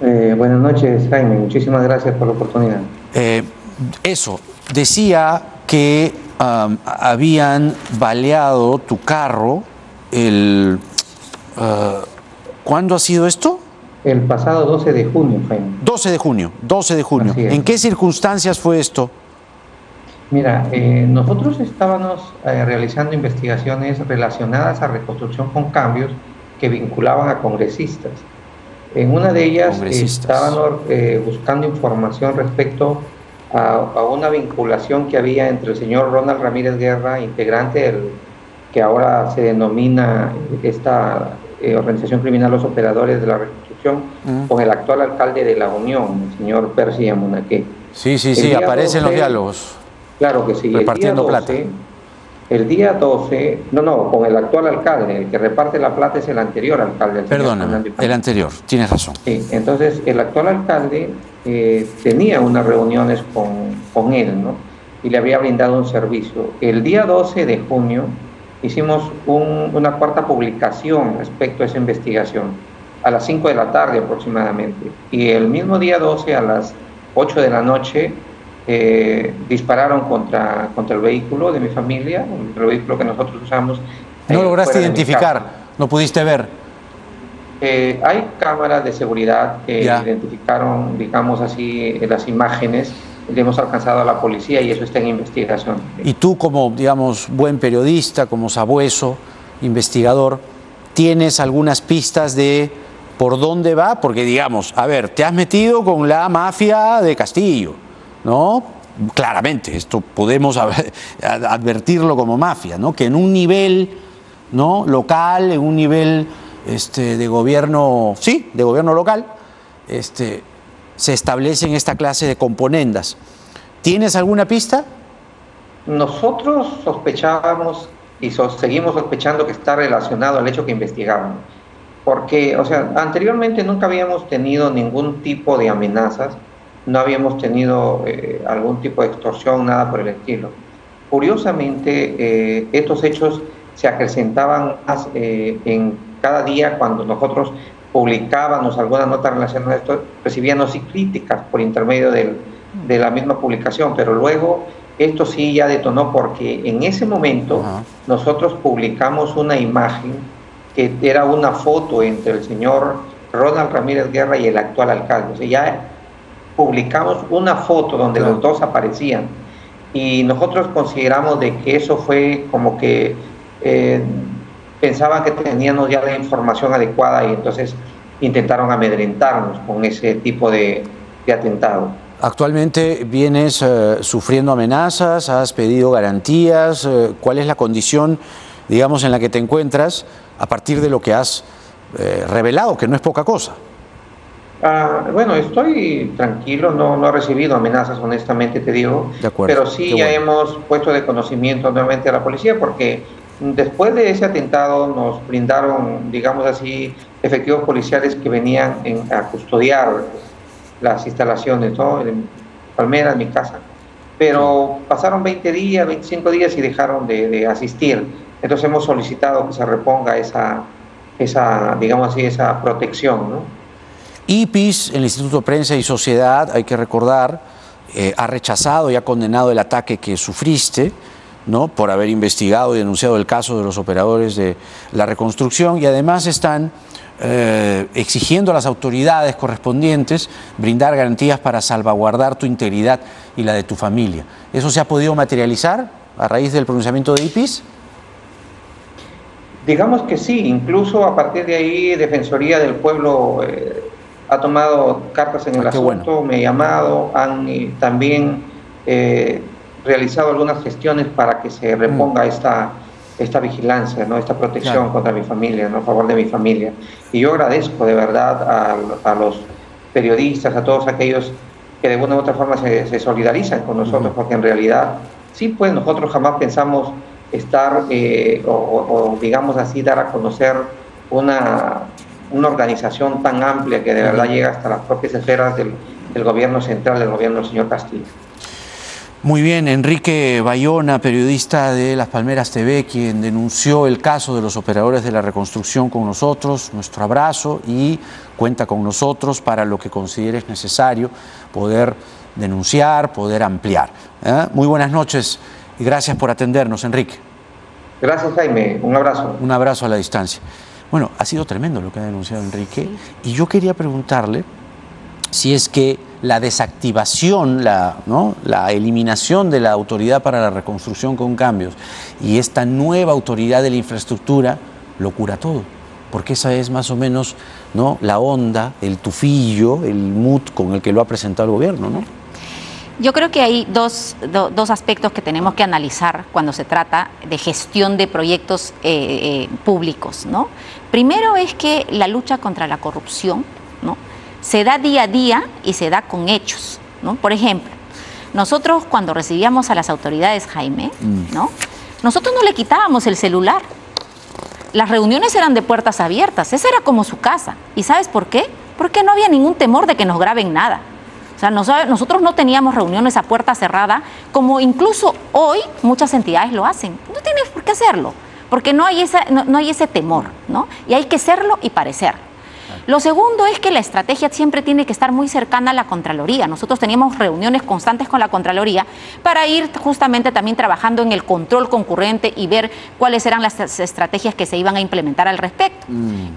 Buenas noches, Jaime. Muchísimas gracias por la oportunidad. Eso, decía que habían baleado tu carro ¿cuándo ha sido esto? El pasado 12 de junio, Jaime. 12 de junio. Así es. ¿En qué circunstancias fue esto? Mira, nosotros estábamos realizando investigaciones relacionadas a reconstrucción con cambios que vinculaban a congresistas. En una de ellas estábamos buscando información respecto a una vinculación que había entre el señor Ronald Ramírez Guerra, integrante del que ahora se denomina esta organización criminal Los Operadores de la Reconstrucción, con el actual alcalde de La Unión, el señor Percy Amunaque. Sí, aparecen los diálogos. Claro que sí. Repartiendo plata. El día 12, con el actual alcalde, el que reparte la plata es el anterior alcalde. El Perdóname, el anterior, tienes razón. Sí, entonces el actual alcalde tenía unas reuniones con él, ¿no? Y le había brindado un servicio. El día 12 de junio hicimos una cuarta publicación respecto a esa investigación, a las 5 de la tarde aproximadamente. Y el mismo día 12, a las 8 de la noche, dispararon contra el vehículo de mi familia, el vehículo que nosotros usamos. ¿No lograste fuera de mi identificar? casa. ¿No pudiste ver? Hay cámaras de seguridad que identificaron, digamos así, las imágenes. Le hemos alcanzado a la policía y eso está en investigación. Y tú como, digamos, buen periodista, como sabueso, investigador, ¿tienes algunas pistas de por dónde va? Porque, digamos, a ver, te has metido con la mafia de Castillo, ¿no? Claramente, esto podemos advertirlo como mafia, ¿no? Que en un nivel, ¿no?, local, en un nivel de gobierno, sí, de gobierno local, se establecen esta clase de componendas. ¿Tienes alguna pista? Nosotros sospechábamos y seguimos sospechando que está relacionado al hecho que investigábamos. Porque, o sea, anteriormente nunca habíamos tenido ningún tipo de amenazas, no habíamos tenido algún tipo de extorsión, nada por el estilo. Curiosamente, estos hechos se acrecentaban más en cada día cuando nosotros publicábamos alguna nota relacionada a esto, recibíamos críticas por intermedio de la misma publicación, pero luego esto sí ya detonó porque en ese momento nosotros publicamos una imagen que era una foto entre el señor Ronald Ramírez Guerra y el actual alcalde. O sea, ya publicamos una foto donde los dos aparecían y nosotros consideramos de que eso fue como que pensaban que teníamos ya la información adecuada y entonces intentaron amedrentarnos con ese tipo de atentado. Actualmente vienes sufriendo amenazas, has pedido garantías. ¿Cuál es la condición, digamos, en la que te encuentras a partir de lo que has revelado, que no es poca cosa? Bueno, estoy tranquilo, no he recibido amenazas, honestamente te digo, de acuerdo, pero sí ya hemos puesto de conocimiento nuevamente a la policía porque después de ese atentado nos brindaron, digamos así, efectivos policiales que venían a custodiar las instalaciones, ¿no? En Palmeras, mi casa. Pero pasaron 20 días, 25 días y dejaron de asistir. Entonces hemos solicitado que se reponga esa digamos así, esa protección, ¿no? IPIS, el Instituto Prensa y Sociedad, hay que recordar, ha rechazado y ha condenado el ataque que sufriste, ¿no?, por haber investigado y denunciado el caso de los operadores de la reconstrucción, y además están exigiendo a las autoridades correspondientes brindar garantías para salvaguardar tu integridad y la de tu familia. ¿Eso se ha podido materializar a raíz del pronunciamiento de IPIS? Digamos que sí, incluso a partir de ahí Defensoría del Pueblo ha tomado cartas en el asunto, bueno, me ha llamado, han también realizado algunas gestiones para que se reponga esta vigilancia, ¿no?, esta protección, claro, contra mi familia, ¿no?, a favor de mi familia. Y yo agradezco de verdad a los periodistas, a todos aquellos que de una u otra forma se solidarizan con nosotros, porque en realidad, sí, pues nosotros jamás pensamos estar, o digamos así, dar a conocer una organización tan amplia que de verdad llega hasta las propias esferas del gobierno central, del gobierno del señor Castillo. Muy bien, Enrique Bayona, periodista de Las Palmeras TV, quien denunció el caso de los operadores de la reconstrucción con nosotros, nuestro abrazo, y cuenta con nosotros para lo que consideres necesario poder denunciar, poder ampliar. Muy buenas noches y gracias por atendernos, Enrique. Gracias, Jaime. Un abrazo. Un abrazo a la distancia. Bueno, ha sido tremendo lo que ha denunciado Enrique, y yo quería preguntarle si es que la desactivación, la eliminación de la Autoridad para la Reconstrucción con Cambios y esta nueva Autoridad de la Infraestructura lo cura todo, porque esa es más o menos, ¿no?, la onda, el tufillo, el mood con el que lo ha presentado el gobierno, ¿no? Yo creo que hay dos aspectos que tenemos que analizar cuando se trata de gestión de proyectos públicos, ¿no? Primero es que la lucha contra la corrupción, ¿no?, se da día a día y se da con hechos, ¿no? Por ejemplo, nosotros cuando recibíamos a las autoridades, Jaime, ¿no?, nosotros no le quitábamos el celular. Las reuniones eran de puertas abiertas, esa era como su casa. ¿Y sabes por qué? Porque no había ningún temor de que nos graben nada. O sea, nosotros no teníamos reuniones a puerta cerrada, como incluso hoy muchas entidades lo hacen. No tienes por qué hacerlo, porque no hay ese temor, ¿no? Y hay que serlo y parecer. Lo segundo es que la estrategia siempre tiene que estar muy cercana a la Contraloría. Nosotros teníamos reuniones constantes con la Contraloría para ir justamente también trabajando en el control concurrente y ver cuáles eran las estrategias que se iban a implementar al respecto.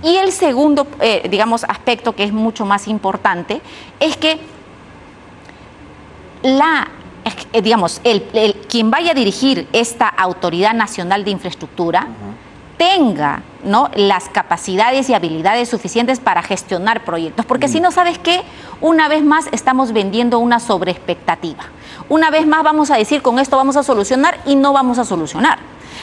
Y el segundo, aspecto que es mucho más importante es que quien vaya a dirigir esta Autoridad Nacional de Infraestructura tenga, ¿no?, las capacidades y habilidades suficientes para gestionar proyectos, porque si no, ¿sabes qué? Una vez más estamos vendiendo una sobreexpectativa. Una vez más vamos a decir con esto vamos a solucionar y no vamos a solucionar.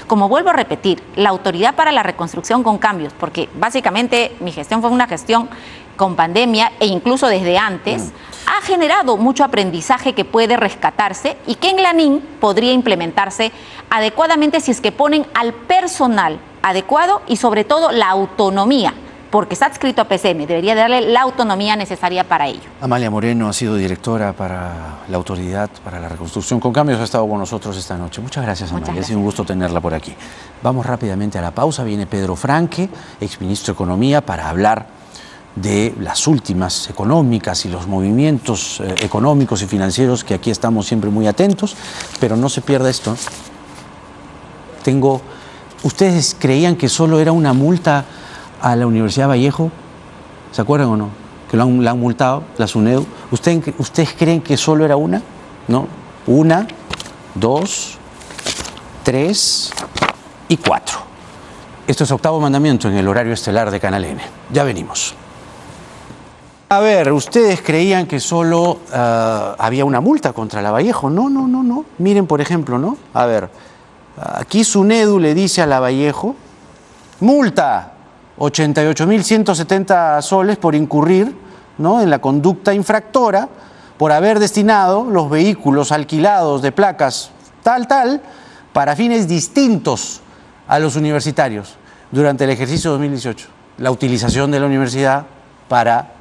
Como vuelvo a repetir, la Autoridad para la Reconstrucción con Cambios, porque básicamente mi gestión fue una gestión con pandemia e incluso desde antes, ha generado mucho aprendizaje que puede rescatarse y que en la NIN podría implementarse adecuadamente si es que ponen al personal adecuado y sobre todo la autonomía, porque está adscrito a PCM, debería darle la autonomía necesaria para ello. Amalia Moreno ha sido directora para la Autoridad para la Reconstrucción con Cambios, ha estado con nosotros esta noche. Muchas gracias, Amalia. Muchas gracias. Ha sido un gusto tenerla por aquí. Vamos rápidamente a la pausa. Viene Pedro Franque, exministro de Economía, para hablar de las últimas económicas y los movimientos económicos y financieros, que aquí estamos siempre muy atentos, pero no se pierda esto. ¿Ustedes creían que solo era una multa a la Universidad Vallejo? ¿Se acuerdan o no? Que la han multado, la SUNEDU. ¿Ustedes creen que solo era una? ¿No? 1, 2, 3 y 4. Esto es Octavo Mandamiento en el horario estelar de Canal N. Ya venimos. A ver, ¿ustedes creían que solo había una multa contra la Vallejo? No. Miren, por ejemplo, ¿no? A ver, aquí SUNEDU le dice a la Vallejo, multa 88.170 soles por incurrir, ¿no?, en la conducta infractora por haber destinado los vehículos alquilados de placas tal, para fines distintos a los universitarios durante el ejercicio 2018. La utilización de la universidad para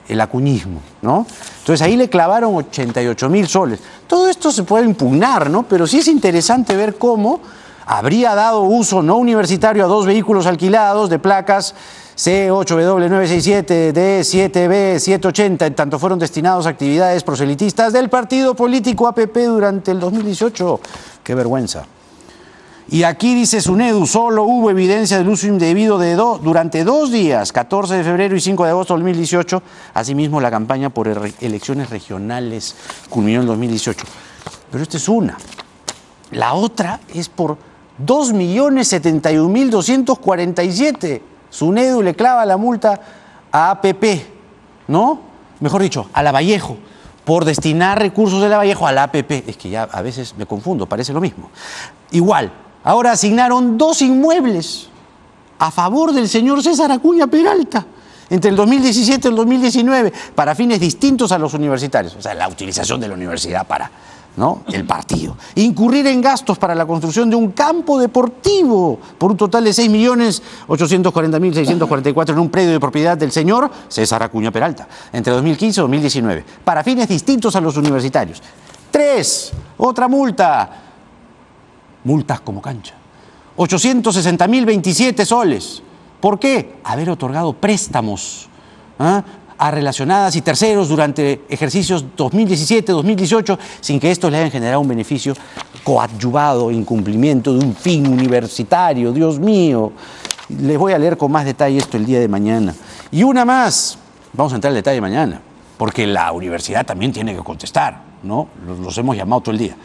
el acuñismo, ¿no? Entonces ahí le clavaron 88.000 soles. Todo esto se puede impugnar, ¿no? Pero sí es interesante ver cómo habría dado uso no universitario a 2 vehículos alquilados de placas C8W967, D7B780, en tanto fueron destinados a actividades proselitistas del partido político APP durante el 2018. ¡Qué vergüenza! Y aquí dice SUNEDU, solo hubo evidencia del uso indebido durante 2 días, 14 de febrero y 5 de agosto de 2018. Asimismo, la campaña por elecciones regionales culminó en 2018. Pero esta es una. La otra es por 2.071.247. SUNEDU le clava la multa a APP, ¿no? Mejor dicho, a la Vallejo, por destinar recursos de la Vallejo a la APP. Es que ya a veces me confundo, parece lo mismo. Igual. Ahora asignaron 2 inmuebles a favor del señor César Acuña Peralta entre el 2017 y el 2019 para fines distintos a los universitarios. O sea, la utilización de la universidad para, ¿no?, el partido. Incurrir en gastos para la construcción de un campo deportivo por un total de 6.840.644 en un predio de propiedad del señor César Acuña Peralta entre 2015 y 2019 para fines distintos a los universitarios. 3. Otra multa. Multas como cancha. 860.027 soles. ¿Por qué? Haber otorgado préstamos a relacionadas y terceros durante ejercicios 2017, 2018, sin que estos le hayan generado un beneficio coadyuvado, incumplimiento de un fin universitario. Dios mío. Les voy a leer con más detalle esto el día de mañana. Y una más. Vamos a entrar al detalle mañana, porque la universidad también tiene que contestar, ¿no? Los hemos llamado todo el día.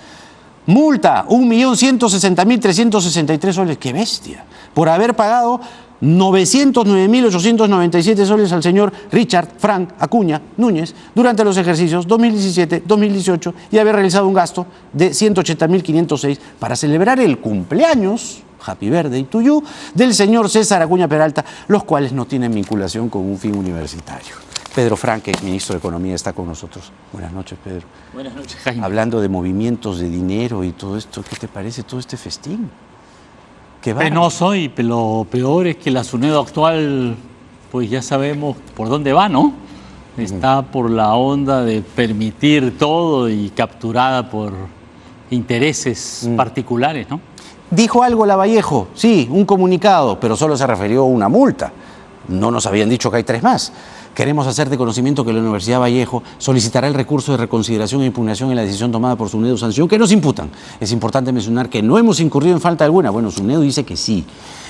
Multa, 1.160.363 soles, ¡qué bestia! Por haber pagado 909.897 soles al señor Richard Frank Acuña Núñez durante los ejercicios 2017, 2018 y haber realizado un gasto de 180.506 para celebrar el cumpleaños, Happy Birthday to you, del señor César Acuña Peralta, los cuales no tienen vinculación con un fin universitario. Pedro Frank, ex ministro de Economía, está con nosotros. Buenas noches, Pedro. Buenas noches, Jaime. Hablando de movimientos de dinero y todo esto, ¿qué te parece todo este festín? ¿Qué va? Penoso, y lo peor es que la SUNEDU actual, pues ya sabemos por dónde va, ¿no? Está por la onda de permitir todo y capturada por intereses particulares, ¿no? Dijo algo la Vallejo, sí, un comunicado, pero solo se refirió a una multa. No nos habían dicho que hay 3 más. Queremos hacer de conocimiento que la Universidad Vallejo solicitará el recurso de reconsideración e impugnación en la decisión tomada por SUNEDU sanción que nos imputan. Es importante mencionar que no hemos incurrido en falta alguna. Bueno, SUNEDU dice que sí,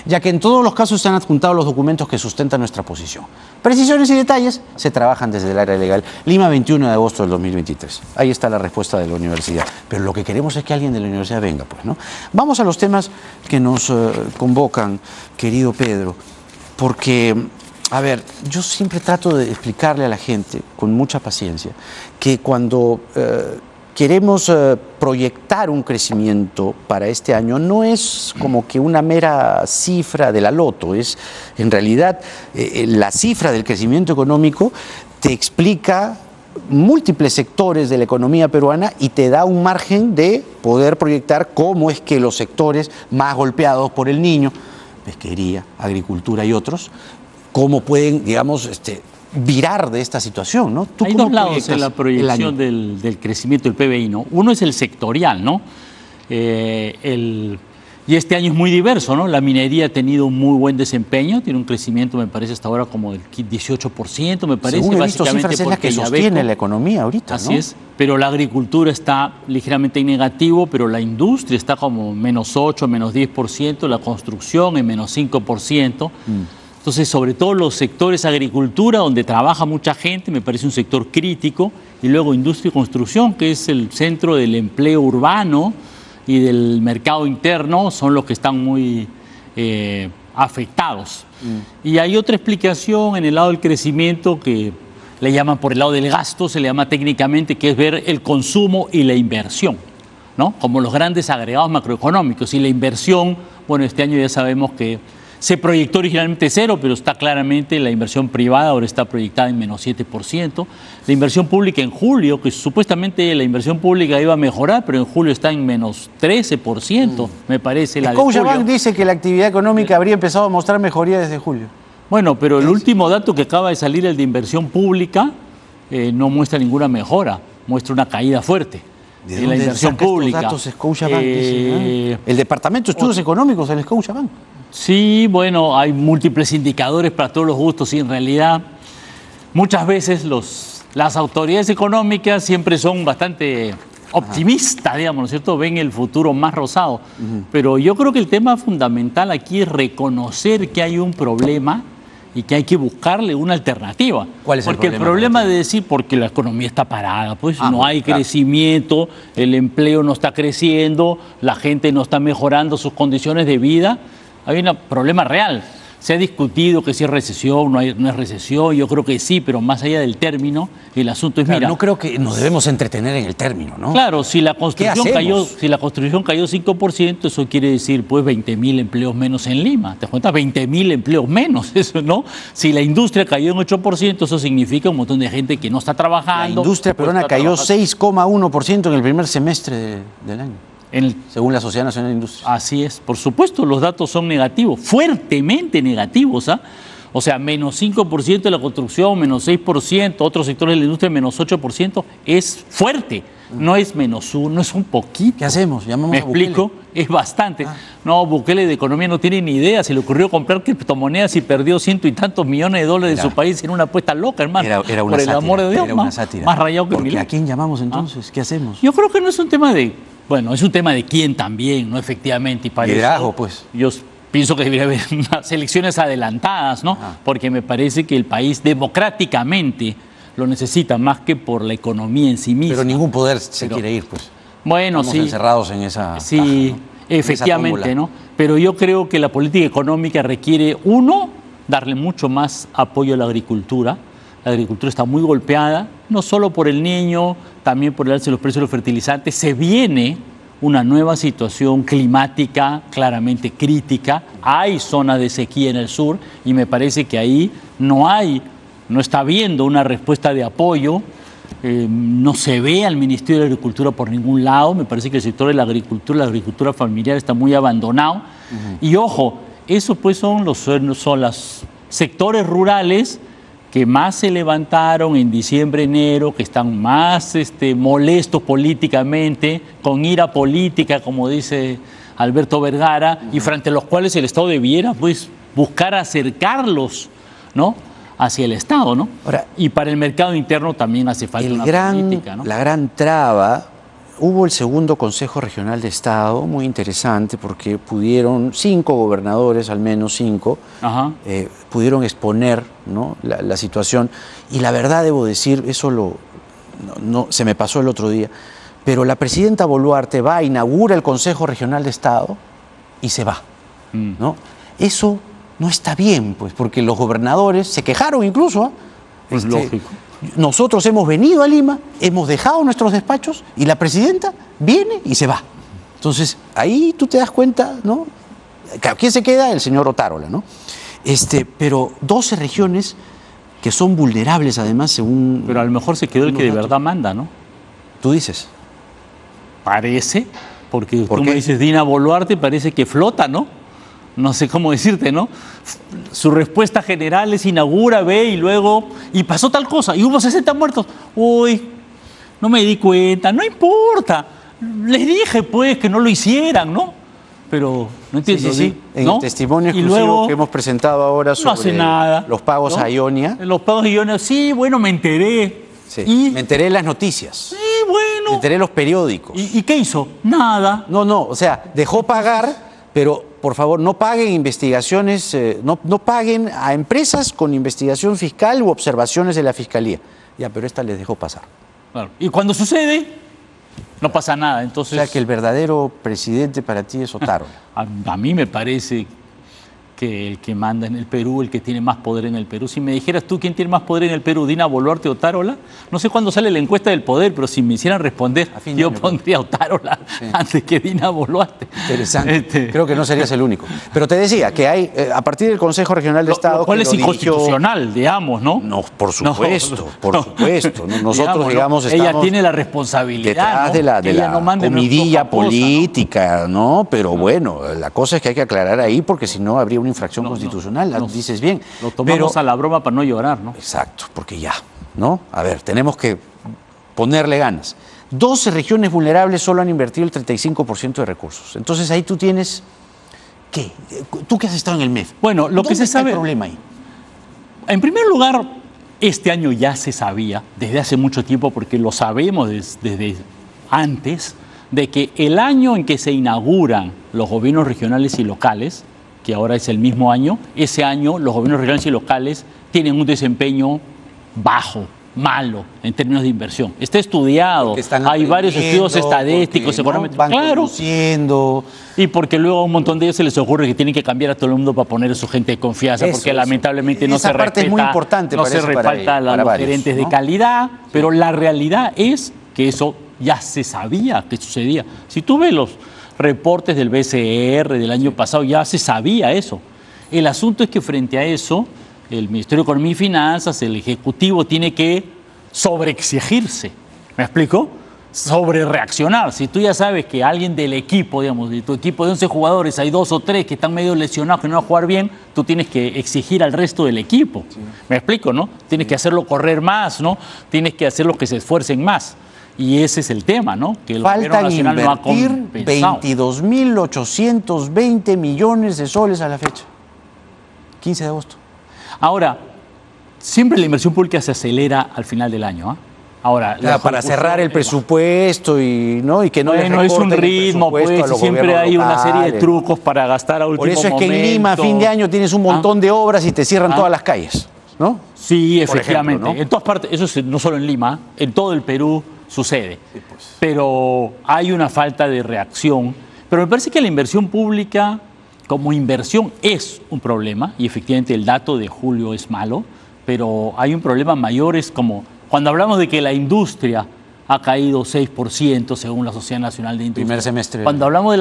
ya que en todos los casos se han adjuntado los documentos que sustentan nuestra posición. Precisiones y detalles se trabajan desde el área legal. Lima, 21 de agosto del 2023. Ahí está la respuesta de la universidad. Pero lo que queremos es que alguien de la universidad venga, pues, ¿no? Vamos a los temas que nos convocan, querido Pedro, porque... A ver, yo siempre trato de explicarle a la gente, con mucha paciencia, que cuando queremos proyectar un crecimiento para este año, no es como que una mera cifra de la loto, es en realidad la cifra del crecimiento económico te explica múltiples sectores de la economía peruana y te da un margen de poder proyectar cómo es que los sectores más golpeados por el Niño, pesquería, agricultura y otros, cómo pueden, digamos, virar de esta situación, ¿no? Hay 2 lados en la proyección del crecimiento del PBI, ¿no? Uno es el sectorial, ¿no? Y este año es muy diverso, ¿no? La minería ha tenido un muy buen desempeño, tiene un crecimiento, me parece, hasta ahora como del 18%, me parece. Según he visto cifras, es la que sostiene la economía ahorita, así ¿no? es, pero la agricultura está ligeramente en negativo, pero la industria está como -8%, -10%, la construcción en -5%. Entonces, sobre todo los sectores agricultura, donde trabaja mucha gente, me parece un sector crítico, y luego industria y construcción, que es el centro del empleo urbano y del mercado interno, son los que están muy afectados. Y hay otra explicación en el lado del crecimiento que le llaman por el lado del gasto, se le llama técnicamente, que es ver el consumo y la inversión, ¿no? Como los grandes agregados macroeconómicos. Y la inversión, bueno, este año ya sabemos que se proyectó originalmente 0, pero está claramente la inversión privada, ahora está proyectada en -7%. La inversión pública en julio, que supuestamente la inversión pública iba a mejorar, pero en julio está en -13%, me parece. La de julio. Scotiabank dice que la actividad económica habría empezado a mostrar mejoría desde julio. Bueno, pero el último dato que acaba de salir, el de inversión pública, no muestra ninguna mejora, muestra una caída fuerte. ¿De la inversión pública? Datos Scotiabank, dice, el Departamento de Estudios Económicos del Scotiabank. Sí, bueno, hay múltiples indicadores para todos los gustos y en realidad muchas veces las autoridades económicas siempre son bastante optimista, digamos, ¿no es cierto? Ven el futuro más rosado. Pero yo creo que el tema fundamental aquí es reconocer que hay un problema y que hay que buscarle una alternativa. ¿Cuál es el porque problema? el problema de decir, porque la economía está parada, pues no hay claro. crecimiento, el empleo no está creciendo, la gente no está mejorando sus condiciones de vida, hay un problema real. Se ha discutido que si es recesión, no es recesión, yo creo que sí, pero más allá del término, el asunto es, Claro, mira... no creo que nos debemos entretener en el término, ¿no? Claro, si la construcción ¿Qué cayó, hacemos? si la construcción cayó 5%, eso quiere decir pues 20.000 empleos menos en Lima. ¿Te das cuenta? 20.000 empleos menos, eso, ¿no? Si la industria cayó en 8%, eso significa un montón de gente que no está La trabajando. industria peruana está cayó trabajando. 6,1% en el primer semestre del año, En el- según la Sociedad Nacional de Industria. Así es, por supuesto, los datos son negativos, fuertemente negativos, ¿ah? O sea, menos 5% de la construcción, menos 6%, otros sectores de la industria menos 8%, es fuerte, no es menos uno, es un poquito. ¿Qué hacemos? Llamamos ¿Me a Bukele. explico? Es bastante. No, Bukele de economía no tiene ni idea, se le ocurrió comprar criptomonedas y perdió ciento y tantos millones de dólares de su país en una apuesta loca, hermano. Era una Por el sátira, amor de Dios, era una más, sátira. más rayado que Porque Milei. ¿a quién llamamos entonces? ¿Qué hacemos? Yo creo que no es un tema de, bueno, es un tema de quién también, ¿no? Efectivamente. Y para Liderazgo, eso, pues. Yo pienso que debería haber unas elecciones adelantadas, ¿no? Porque me parece que el país democráticamente lo necesita más que por la economía en sí misma. Pero ningún poder se quiere ir, pues. Bueno, Estamos sí. encerrados en esa Sí, caja, ¿no? En esa efectivamente, tómbola. ¿no? Pero yo creo que la política económica requiere, uno, darle mucho más apoyo a la agricultura. La agricultura está muy golpeada, no solo por el niño, también por el alza de los precios de los fertilizantes. Se viene una nueva situación climática claramente crítica. Hay zonas de sequía en el sur y me parece que ahí no está habiendo una respuesta de apoyo. No se ve al Ministerio de Agricultura por ningún lado. Me parece que el sector de la agricultura familiar está muy abandonado. Y ojo, esos pues son los sectores rurales que más se levantaron en diciembre, enero, que están más molestos políticamente, con ira política, como dice Alberto Vergara, y frente a los cuales el Estado debiera pues buscar acercarlos, ¿no?, hacia el Estado, ¿no? Ahora, y para el mercado interno también hace falta una política, ¿no? La gran traba, hubo el segundo Consejo Regional de Estado, muy interesante, porque pudieron 5 gobernadores, al menos 5, Ajá. pudieron exponer, ¿no?, la situación. Y la verdad, debo decir, eso se me pasó el otro día, pero la presidenta Boluarte va, inaugura el Consejo Regional de Estado y se va, ¿no? Eso no está bien, pues, porque los gobernadores se quejaron incluso. Pues lógico. Nosotros hemos venido a Lima, hemos dejado nuestros despachos y la presidenta viene y se va. Entonces, ahí tú te das cuenta, ¿no? ¿Quién se queda? El señor Otárola, ¿no? Pero 12 regiones que son vulnerables, además, según... Pero a lo mejor se quedó el que de verdad manda, ¿no? Tú dices. Parece, porque ¿Por tú qué? me dices Dina Boluarte, parece que flota, ¿no? No sé cómo decirte, ¿no? Su respuesta general es inaugura, ve y luego... Y pasó tal cosa, y hubo 60 muertos. Uy, no me di cuenta, no importa. Les dije, pues, que no lo hicieran, ¿no? Pero no entiendo. En ¿no? el testimonio Y exclusivo luego que hemos presentado ahora no hace sobre nada, los pagos ¿no? a Ionia. Los pagos a Ionia, sí, bueno, me enteré. Sí, Y, me enteré en las noticias. sí, bueno. Me enteré en los periódicos. ¿Y qué hizo? Nada. No, o sea, dejó pagar, pero por favor no paguen investigaciones, no paguen a empresas con investigación fiscal u observaciones de la Fiscalía. Ya, pero esta les dejó pasar. Claro. Y cuando sucede, no pasa nada. O Entonces, sea que el verdadero presidente para ti es Otárola. a mí me parece que el que manda en el Perú, el que tiene más poder en el Perú. Si me dijeras tú quién tiene más poder en el Perú, Dina Boluarte o Otárola, no sé cuándo sale la encuesta del poder, pero si me hicieran responder, A fin de yo año, pondría a Otárola antes que Dina Boluarte. Interesante. Creo que no serías el único. Pero te decía que hay, a partir del Consejo Regional de Estado... Lo cual que es lo dirigió- inconstitucional, digamos, ¿no? No, por supuesto, por no. supuesto. Nosotros, digamos, ella estamos tiene la responsabilidad, detrás ¿no? de la Ella no manda en comidilla otra cosa, ¿no? política, ¿no? Pero bueno, la cosa es que hay que aclarar ahí porque si no habría una infracción constitucional, dices bien. Lo tomamos Pero, a la broma para no llorar, ¿no? exacto, porque ya, ¿no? A ver, tenemos que ponerle ganas. 12 regiones vulnerables solo han invertido el 35% de recursos. Entonces ahí tú tienes, ¿qué? Tú que has estado en el MEF. Bueno, lo que ¿dónde se está sabe... el problema ahí? En primer lugar, este año ya se sabía, desde hace mucho tiempo, porque lo sabemos desde antes de que el año en que se inauguran los gobiernos regionales y locales, que ahora es el mismo año, ese año los gobiernos regionales y locales tienen un desempeño bajo, malo en términos de inversión. Está estudiado, hay varios estudios estadísticos, económicos, van claro, conduciendo. y porque luego a un montón de ellos se les ocurre que tienen que cambiar a todo el mundo para poner a su gente de confianza, porque lamentablemente no Esa se parte es muy respeta, importante, no se parece, respalta a los varios, gerentes ¿no? de calidad, pero la realidad es que eso ya se sabía que sucedía. Si tú ves los reportes del BCR del año pasado, ya se sabía eso. El asunto es que frente a eso, el Ministerio de Economía y Finanzas, el Ejecutivo, tiene que sobreexigirse. ¿Me explico? Sobre reaccionar. Si tú ya sabes que alguien del equipo, digamos, de tu equipo de 11 jugadores, hay 2 o 3 que están medio lesionados, que no van a jugar bien, tú tienes que exigir al resto del equipo. Sí. ¿Me explico, no? Tienes que hacerlo correr más, ¿no? Tienes que hacerlo que se esfuercen más. Y ese es el tema, ¿no? Que el gobierno nacional no ha compensado. 22.820 millones de soles a la fecha. 15 de agosto. Ahora, siempre la inversión pública se acelera al final del año, ¿eh? Ahora, para cerrar el presupuesto y que no bueno, es un ritmo, pues, siempre hay una serie de trucos para gastar a último momento. Por eso es que en Lima, a fin de año, tienes un montón de obras y te cierran todas las calles, ¿no? Sí, efectivamente. Ejemplo, ¿no? En todas partes, eso no solo en Lima, en todo el Perú sucede. Sí, pues. Pero hay una falta de reacción. Pero me parece que la inversión pública como inversión es un problema, y efectivamente el dato de julio es malo, pero hay un problema mayor, es como cuando hablamos de que la industria ha caído 6% según la Sociedad Nacional de Industria. Primer semestre. Cuando hablamos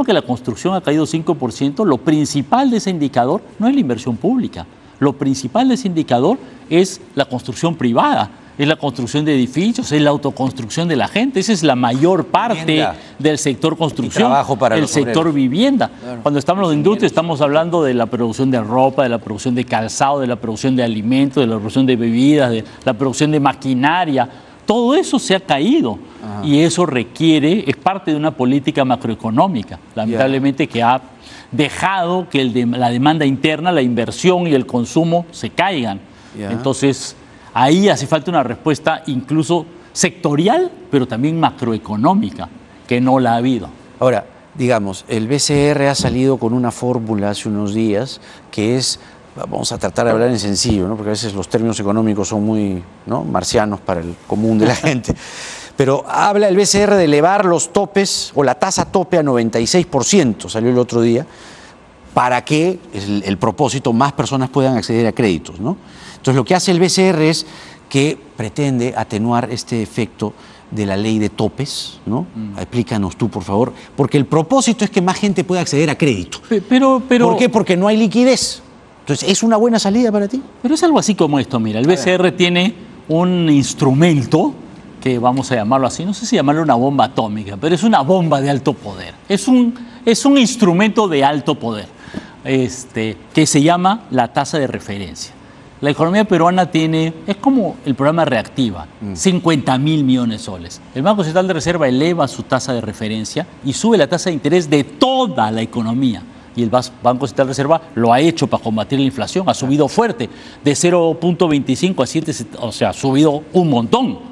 que la construcción ha caído 5%, lo principal de ese indicador no es la inversión pública. Lo principal de ese indicador es la construcción privada, es la construcción de edificios, es la autoconstrucción de la gente. Esa es la mayor parte del sector construcción, el sector vivienda. Claro. Cuando estamos hablando de industria, estamos hablando de la producción de ropa, de la producción de calzado, de la producción de alimentos, de la producción de bebidas, de la producción de maquinaria. Todo eso se ha caído. Ajá. Y eso es parte de una política macroeconómica, lamentablemente, que ha dejado que la demanda interna, la inversión y el consumo se caigan. Entonces, ahí hace falta una respuesta incluso sectorial, pero también macroeconómica, que no la ha habido. Ahora, digamos, el BCR ha salido con una fórmula hace unos días que es, vamos a tratar de hablar en sencillo, ¿no? Porque a veces los términos económicos son muy, ¿no?, marcianos para el común de la gente. Pero habla el BCR de elevar los topes o la tasa tope a 96%, salió el otro día, para que el propósito, más personas puedan acceder a créditos, ¿no? Entonces lo que hace el BCR es que pretende atenuar este efecto de la ley de topes, ¿no? Explícanos tú, por favor, porque el propósito es que más gente pueda acceder a crédito. Pero ¿por qué? Porque no hay liquidez. Entonces, ¿es una buena salida para ti? Pero es algo así como esto, mira, el BCR tiene un instrumento que vamos a llamarlo así, no sé si llamarlo una bomba atómica, pero es una bomba de alto poder. Es un instrumento de alto poder, que se llama la tasa de referencia. La economía peruana es como el programa Reactiva, 50.000 millones de soles. El Banco Central de Reserva eleva su tasa de referencia y sube la tasa de interés de toda la economía. Y el Banco Central de Reserva lo ha hecho para combatir la inflación, ha subido fuerte, de 0.25 a 7, o sea, ha subido un montón,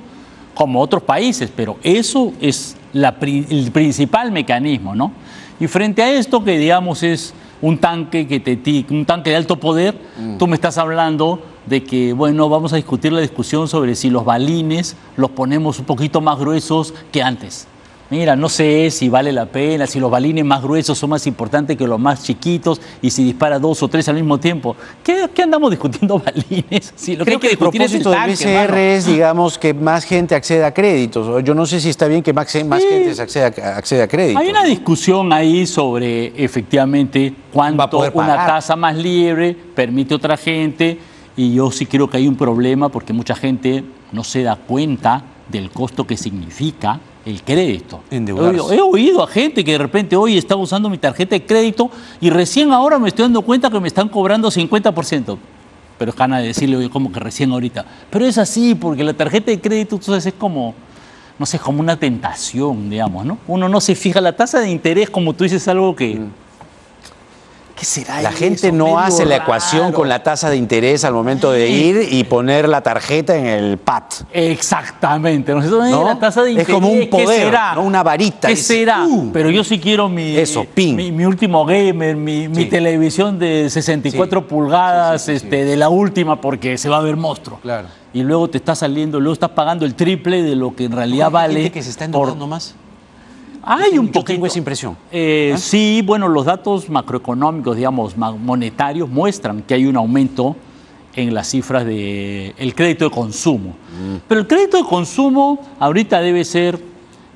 como otros países, pero eso es el principal mecanismo, ¿no? Y frente a esto, que digamos es un tanque de alto poder, tú me estás hablando de que, bueno, vamos a discutir la discusión sobre si los balines los ponemos un poquito más gruesos que antes. Mira, no sé si vale la pena, si los balines más gruesos son más importantes que los más chiquitos y si dispara 2 o 3 al mismo tiempo. ¿Qué andamos discutiendo balines? Si lo Creo que el propósito del BCR es, digamos, que más gente acceda a créditos. Yo no sé si está bien que más gente acceda a créditos. Hay una discusión ahí sobre, efectivamente, cuánto una tasa más libre permite a otra gente, y yo sí creo que hay un problema porque mucha gente no se da cuenta del costo que significa el crédito. He oído a gente que de repente hoy estaba usando mi tarjeta de crédito y recién ahora me estoy dando cuenta que me están cobrando 50%. Pero es gana de decirle, oye, como que recién ahorita. Pero es así, porque la tarjeta de crédito, entonces, es como, no sé, como una tentación, digamos, ¿no? Uno no se fija, la tasa de interés, como tú dices, algo que ¿Qué será La eso? gente no Medio hace la raro. ecuación con la tasa de interés al momento de ir y poner la tarjeta en el PAT. Exactamente. Nosotros ¿No? la tasa de Es interés, como un ¿qué poder, será? ¿no? Una varita. ¿Qué Dice, será? Pero yo sí quiero Eso, ping. mi último gamer, mi Sí. televisión de 64 pulgadas, de la última, porque se va a ver monstruo. Claro. Y luego te está saliendo, luego estás pagando el triple de lo que en realidad ¿Hay vale. gente que se está endeudando más? Hay un Yo poquito. tengo esa impresión. Sí, bueno, los datos macroeconómicos, digamos, monetarios, muestran que hay un aumento en las cifras del crédito de consumo. Pero el crédito de consumo ahorita debe ser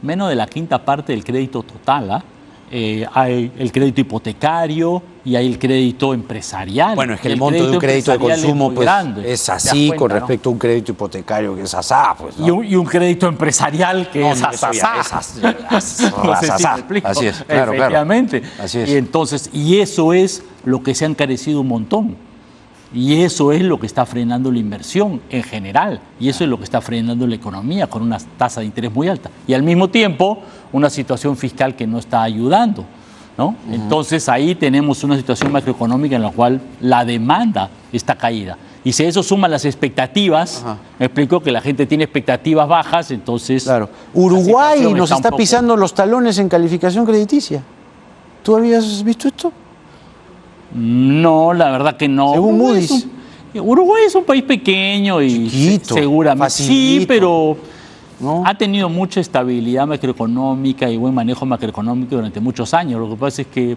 menos de la quinta parte del crédito total. Hay el crédito hipotecario y hay el crédito empresarial. Bueno, es que Y el monto de un crédito de empresarial consumo muy pues, grande. es ¿Te das así cuenta, con no? respecto a un crédito hipotecario que es asá. Pues, ¿no? Y un crédito empresarial que No, es no, eso ya asasá. es No sé si asasá. me explico. Así es, claro, Efectivamente. claro. Así es. Y entonces, y eso es lo que se ha encarecido un montón. Y eso es lo que está frenando la inversión en general. Y eso es lo que está frenando la economía con una tasa de interés muy alta. Y al mismo tiempo, una situación fiscal que no está ayudando, ¿no? Entonces ahí tenemos una situación macroeconómica en la cual la demanda está caída. Y si a eso suman las expectativas, me explico que la gente tiene expectativas bajas, entonces... Claro. la Uruguay situación nos un está poco- pisando los talones en calificación crediticia. ¿Tú habías visto esto? No, la verdad que no. Según Moody's. Uruguay es un país pequeño y Chiquito, seguramente sí, facilito, pero ¿no? ha tenido mucha estabilidad macroeconómica y buen manejo macroeconómico durante muchos años. Lo que pasa es que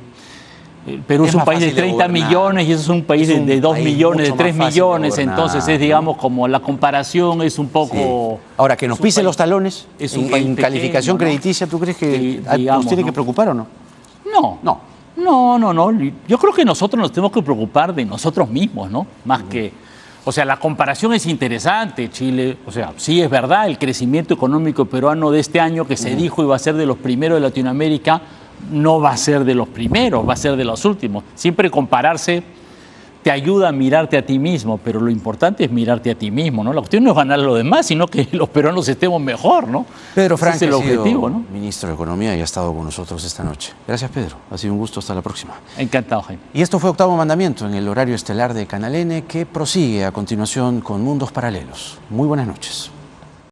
Perú Es es un más país de fácil de 30 gobernar. millones y eso es un país Es un de 2 país millones, de mucho 3 más fácil de millones, gobernar, entonces es, ¿no? digamos, como la comparación es un poco... Ahora, que nos es un pise país- los talones es un en país calificación pequeño, ¿no? crediticia, ¿tú crees que Sí, nos digamos, tiene ¿no? que preocupar o no? No. No. Yo creo que nosotros nos tenemos que preocupar de nosotros mismos, ¿no? Más que... O sea, la comparación es interesante, Chile. O sea, sí es verdad, el crecimiento económico peruano de este año que se dijo iba a ser de los primeros de Latinoamérica, no va a ser de los primeros, va a ser de los últimos. Siempre compararse te ayuda a mirarte a ti mismo, pero lo importante es mirarte a ti mismo, ¿no? La cuestión no es ganar a los demás, sino que los peruanos estemos mejor, ¿no? Pedro Ese Frank es el ha sido objetivo, ¿no? ministro de Economía y ha estado con nosotros esta noche. Gracias, Pedro. Ha sido un gusto. Hasta la próxima. Encantado, Jaime. Y esto fue Octavo Mandamiento en el horario estelar de Canal N, que prosigue a continuación con Mundos Paralelos. Muy buenas noches.